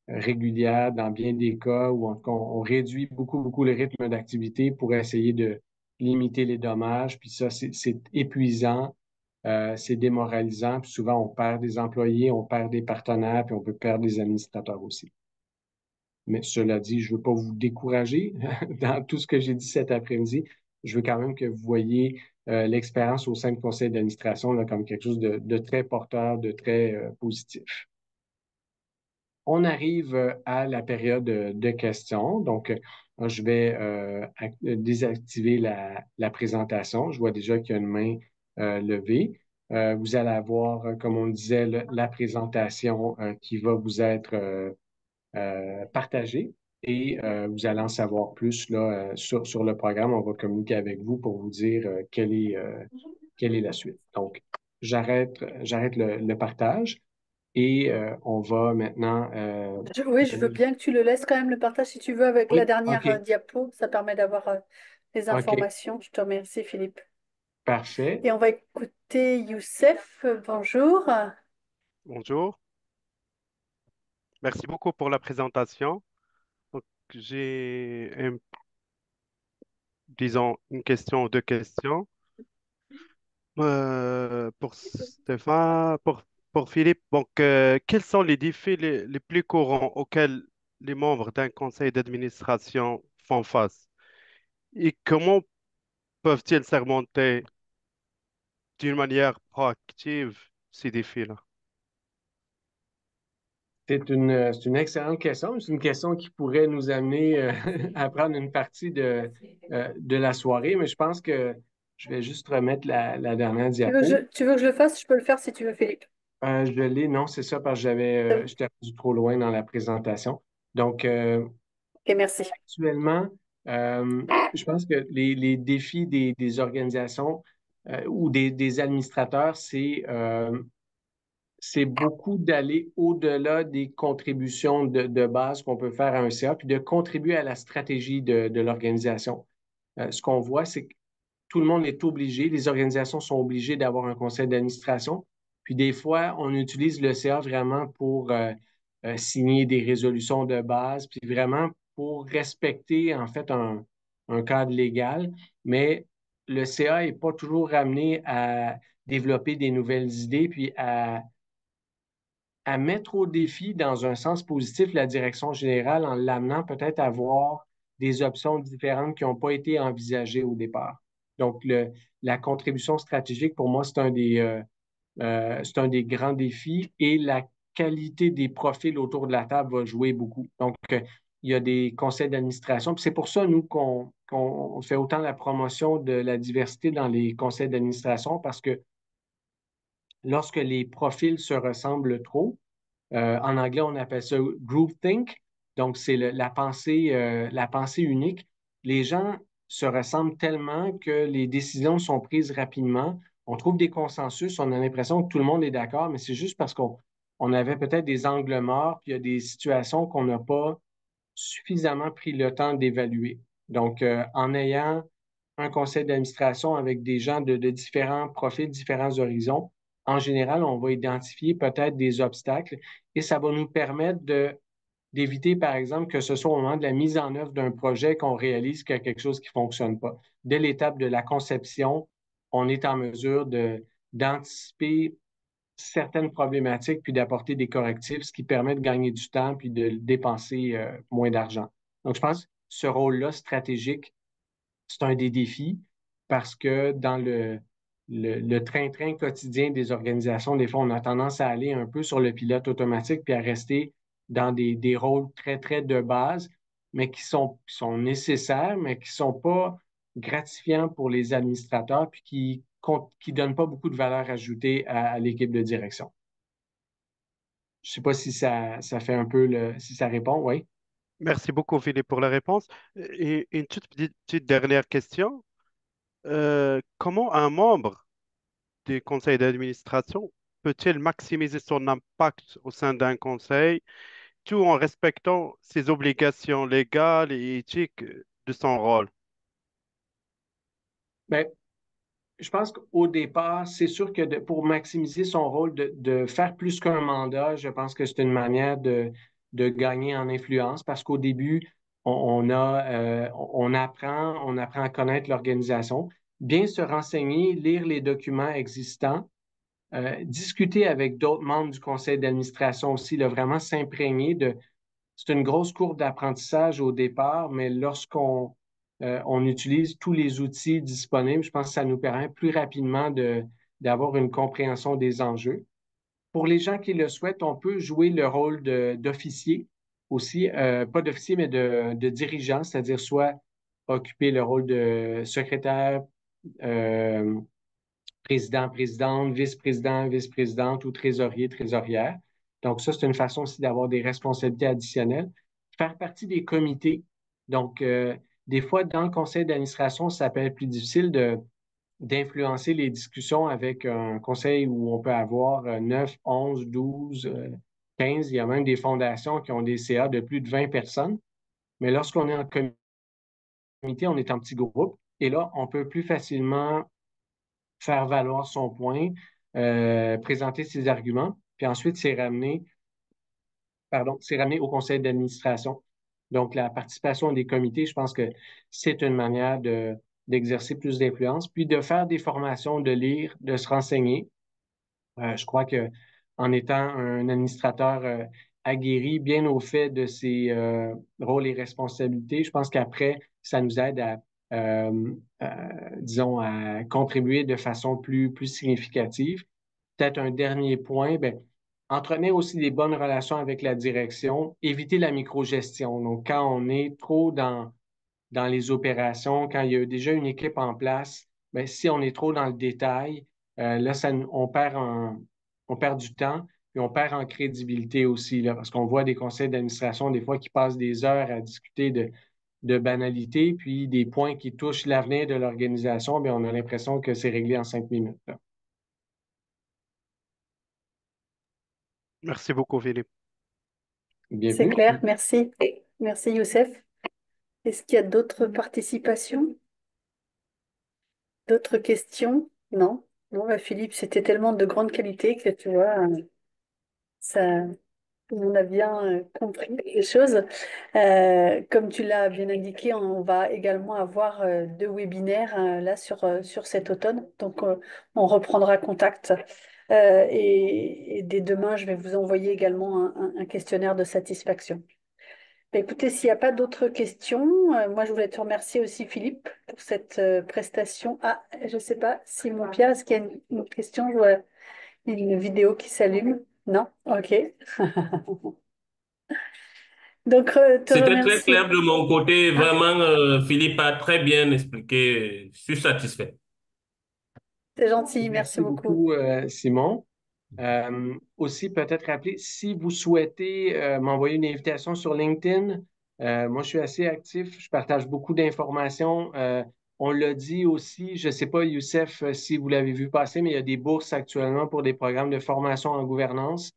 Speaker 2: régulière dans bien des cas où on réduit beaucoup le rythme d'activité pour essayer de limiter les dommages. Puis ça, c'est épuisant, c'est démoralisant. Puis souvent, on perd des employés, on perd des partenaires, puis on peut perdre des administrateurs aussi. Mais cela dit, je ne veux pas vous décourager dans tout ce que j'ai dit cet après-midi. Je veux quand même que vous voyez l'expérience au sein du conseil d'administration là, comme quelque chose de très porteur, de très positif. On arrive à la période de questions. Donc, je vais désactiver la présentation. Je vois déjà qu'il y a une main levée. Vous allez avoir, comme on disait, la présentation qui va vous être partagée et vous allez en savoir plus là, sur le programme. On va communiquer avec vous pour vous dire quelle est la suite. Donc, j'arrête le partage. Et on va maintenant.
Speaker 1: Oui, je veux bien que tu le laisses quand même le partage si tu veux avec la
Speaker 2: Oui,
Speaker 1: dernière
Speaker 2: OK,
Speaker 1: diapo. Ça permet d'avoir les
Speaker 2: OK,
Speaker 1: informations. Je te remercie, Philippe.
Speaker 2: parfait.
Speaker 1: Et on va écouter Youssef. Bonjour.
Speaker 3: Bonjour, merci beaucoup pour la présentation. Donc, j'ai, disons, une question ou deux questions. Pour Stéphane, pour Philippe, donc, quels sont les défis les plus courants auxquels les membres d'un conseil d'administration font face et comment peuvent-ils surmonter d'une manière proactive ces défis-là?
Speaker 2: C'est une excellente question. C'est une question qui pourrait nous amener à prendre une partie de la soirée, mais je pense que je vais juste remettre la dernière diapo.
Speaker 1: Tu veux que je le fasse? Je peux le faire si tu veux, Philippe.
Speaker 2: Je l'ai, non, c'est ça, parce que j'étais rendu trop loin dans la présentation. Donc,
Speaker 1: Ok, merci.
Speaker 2: actuellement, je pense que les défis des organisations ou des administrateurs, c'est beaucoup d'aller au-delà des contributions de base qu'on peut faire à un CA, puis de contribuer à la stratégie de l'organisation. Ce qu'on voit, c'est que tout le monde est obligé, les organisations sont obligées d'avoir un conseil d'administration. Puis des fois, on utilise le CA vraiment pour signer des résolutions de base, puis vraiment pour respecter en fait un cadre légal. Mais le CA n'est pas toujours amené à développer des nouvelles idées, puis à mettre au défi dans un sens positif la direction générale en l'amenant peut-être à voir des options différentes qui n'ont pas été envisagées au départ. Donc, la contribution stratégique, pour moi, c'est un des grands défis et la qualité des profils autour de la table va jouer beaucoup. Donc, il y a des conseils d'administration. Puis c'est pour ça, nous, qu'on fait autant la promotion de la diversité dans les conseils d'administration parce que lorsque les profils se ressemblent trop, en anglais, on appelle ça groupthink. Donc, c'est la pensée unique. Les gens se ressemblent tellement que les décisions sont prises rapidement. On trouve des consensus. On a l'impression que tout le monde est d'accord, mais c'est juste parce qu'on avait peut-être des angles morts, puis il y a des situations qu'on n'a pas suffisamment pris le temps d'évaluer. Donc, en ayant un conseil d'administration avec des gens de différents profils, différents horizons, en général, on va identifier peut-être des obstacles et ça va nous permettre d'éviter, par exemple, que ce soit au moment de la mise en œuvre d'un projet qu'on réalise qu'il y a quelque chose qui ne fonctionne pas. Dès l'étape de la conception, on est en mesure d'anticiper certaines problématiques puis d'apporter des correctifs, ce qui permet de gagner du temps puis de dépenser moins d'argent. Donc, je pense que ce rôle-là stratégique, c'est un des défis parce que le train-train quotidien des organisations. Des fois, on a tendance à aller un peu sur le pilote automatique puis à rester dans des rôles très, très de base, mais qui sont nécessaires, mais qui ne sont pas gratifiants pour les administrateurs puis qui donnent pas beaucoup de valeur ajoutée à l'équipe de direction. Je ne sais pas si ça fait un peu si ça répond, oui.
Speaker 3: Merci beaucoup, Philippe, pour la réponse. Et une petite dernière question. Comment un membre du conseil d'administration peut-il maximiser son impact au sein d'un conseil, tout en respectant ses obligations légales et éthiques de son rôle?
Speaker 2: Ben, je pense qu'au départ, c'est sûr que pour maximiser son rôle, de faire plus qu'un mandat, je pense que c'est une manière de gagner en influence parce qu'au début, on apprend à connaître l'organisation, bien se renseigner, lire les documents existants, discuter avec d'autres membres du conseil d'administration aussi, de vraiment s'imprégner de. C'est une grosse courbe d'apprentissage au départ, mais lorsqu'on on utilise tous les outils disponibles, je pense que ça nous permet plus rapidement d'avoir une compréhension des enjeux. Pour les gens qui le souhaitent, on peut jouer le rôle d'officier aussi, pas d'officier, mais de dirigeant, c'est-à-dire soit occuper le rôle de secrétaire, euh, président, présidente, vice-président, vice-présidente ou trésorier, trésorière. Donc, ça, c'est une façon aussi d'avoir des responsabilités additionnelles. Faire partie des comités. Donc, des fois, dans le conseil d'administration, ça peut être plus difficile d'influencer les discussions avec un conseil où on peut avoir 9, 11, 12, 15. Il y a même des fondations qui ont des CA de plus de 20 personnes. Mais lorsqu'on est en comité, on est en petit groupe. Et là, on peut plus facilement faire valoir son point, présenter ses arguments, puis ensuite c'est ramené au conseil d'administration. Donc, la participation des comités, je pense que c'est une manière d'exercer plus d'influence, puis de faire des formations, de lire, de se renseigner. Je crois que en étant un administrateur aguerri, bien au fait de ses rôles et responsabilités, je pense qu'après, ça nous aide euh, euh, disons, à contribuer de façon plus significative. Peut-être un dernier point, ben, entretenir aussi des bonnes relations avec la direction, éviter la microgestion. Donc, quand on est trop dans les opérations, quand il y a déjà une équipe en place, ben, si on est trop dans le détail, là, on perd du temps, puis on perd en crédibilité aussi, là, parce qu'on voit des conseils d'administration, des fois, qui passent des heures à discuter de banalités, puis des points qui touchent l'avenir de l'organisation, bien, on a l'impression que c'est réglé en 5 minutes, là.
Speaker 3: Merci beaucoup, Philippe.
Speaker 1: C'est
Speaker 2: Bienvenue.
Speaker 1: clair, merci. Merci Youssef. Est-ce qu'il y a d'autres participations, d'autres questions? Non? Non, bah, Philippe, c'était tellement de grande qualité que tu vois, ça, on a bien compris les choses. Comme tu l'as bien indiqué, on va également avoir deux webinaires là sur cet automne. Donc, on reprendra contact. Et dès demain, je vais vous envoyer également un questionnaire de satisfaction. Bah, écoutez, s'il n'y a pas d'autres questions, moi je voulais te remercier aussi Philippe pour cette prestation. Ah, je ne sais pas, Simon Pierre, est-ce qu'il y a une question? Je vois une vidéo qui s'allume. Non? Ok. Donc, te
Speaker 4: C'était très
Speaker 1: remercier.
Speaker 4: clair de mon côté.
Speaker 1: Ah,
Speaker 4: Vraiment, Philippe a très bien expliqué. Je suis satisfait.
Speaker 1: c'est gentil, merci
Speaker 2: Merci
Speaker 1: beaucoup.
Speaker 2: beaucoup, Simon. Aussi, peut-être rappeler, si vous souhaitez m'envoyer une invitation sur LinkedIn, moi, je suis assez actif, je partage beaucoup d'informations. On l'a dit aussi, je ne sais pas, Youssef, si vous l'avez vu passer, mais il y a des bourses actuellement pour des programmes de formation en gouvernance.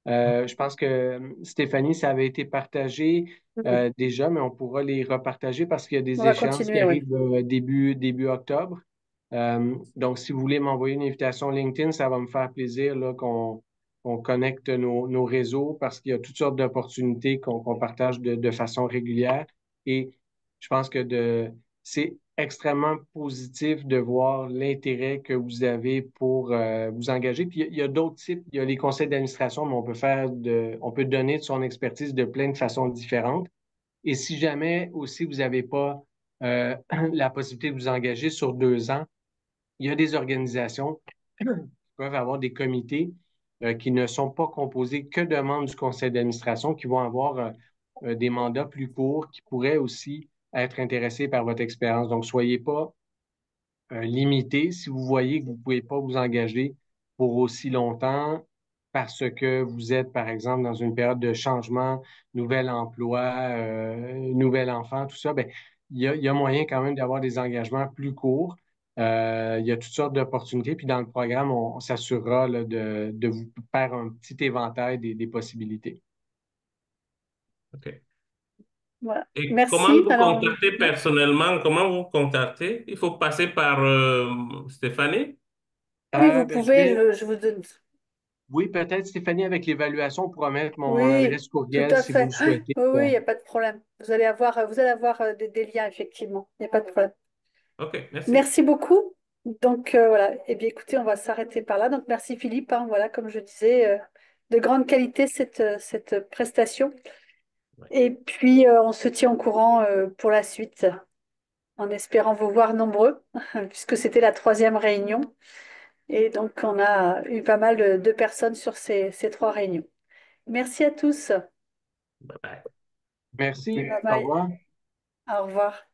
Speaker 2: Je pense que Stéphanie, ça avait été partagé
Speaker 1: Oui,
Speaker 2: déjà, mais on pourra les repartager parce qu'il y a
Speaker 1: on
Speaker 2: des
Speaker 1: va
Speaker 2: échéances qui
Speaker 1: continuer, oui.
Speaker 2: arrivent début octobre. Donc, si vous voulez m'envoyer une invitation LinkedIn, ça va me faire plaisir là, qu'on connecte nos réseaux parce qu'il y a toutes sortes d'opportunités qu'on partage de façon régulière. Et je pense que c'est extrêmement positif de voir l'intérêt que vous avez pour vous engager. Puis il y a d'autres types, il y a les conseils d'administration, mais on peut donner de son expertise de plein de façons différentes. Et si jamais aussi vous n'avez pas la possibilité de vous engager sur 2 ans, il y a des organisations qui peuvent avoir des comités qui ne sont pas composés que de membres du conseil d'administration, qui vont avoir des mandats plus courts, qui pourraient aussi être intéressés par votre expérience. Donc, soyez pas limité. Si vous voyez que vous ne pouvez pas vous engager pour aussi longtemps parce que vous êtes, par exemple, dans une période de changement, nouvel emploi, nouvel enfant, tout ça, ben, il y a moyen quand même d'avoir des engagements plus courts. Il y a toutes sortes d'opportunités. Puis dans le programme, on s'assurera là, de vous faire un petit éventail des possibilités.
Speaker 4: OK.
Speaker 1: Voilà.
Speaker 4: Et comment
Speaker 1: Merci.
Speaker 4: vous
Speaker 1: Alors,
Speaker 4: contactez
Speaker 1: oui,
Speaker 4: personnellement? Comment vous contactez? Il faut passer par Stéphanie?
Speaker 1: oui, vous
Speaker 2: Ben, je
Speaker 1: pouvez,
Speaker 2: vais,
Speaker 1: je vous donne.
Speaker 2: oui, peut-être, Stéphanie, avec l'évaluation, on pourra mettre mon
Speaker 1: Oui,
Speaker 2: adresse
Speaker 1: tout
Speaker 2: courriel
Speaker 1: à
Speaker 2: si vous
Speaker 1: fait.
Speaker 2: le souhaitez.
Speaker 1: Oui, oui, il n'y a pas de problème. Vous allez avoir des liens, effectivement. Il n'y a pas de problème.
Speaker 4: OK, merci.
Speaker 1: Merci beaucoup. Donc, voilà. Eh bien, écoutez, on va s'arrêter par là. Donc, merci Philippe, hein. Voilà, comme je disais, de grande qualité cette prestation.
Speaker 4: Ouais.
Speaker 1: Et puis, on se tient au courant pour la suite, en espérant vous voir nombreux, puisque c'était la troisième réunion. Et donc, on a eu pas mal de personnes sur ces trois réunions. Merci à tous.
Speaker 4: Bye bye.
Speaker 2: Merci.
Speaker 1: Bye
Speaker 2: Au
Speaker 1: bye.
Speaker 2: revoir.
Speaker 1: Au revoir.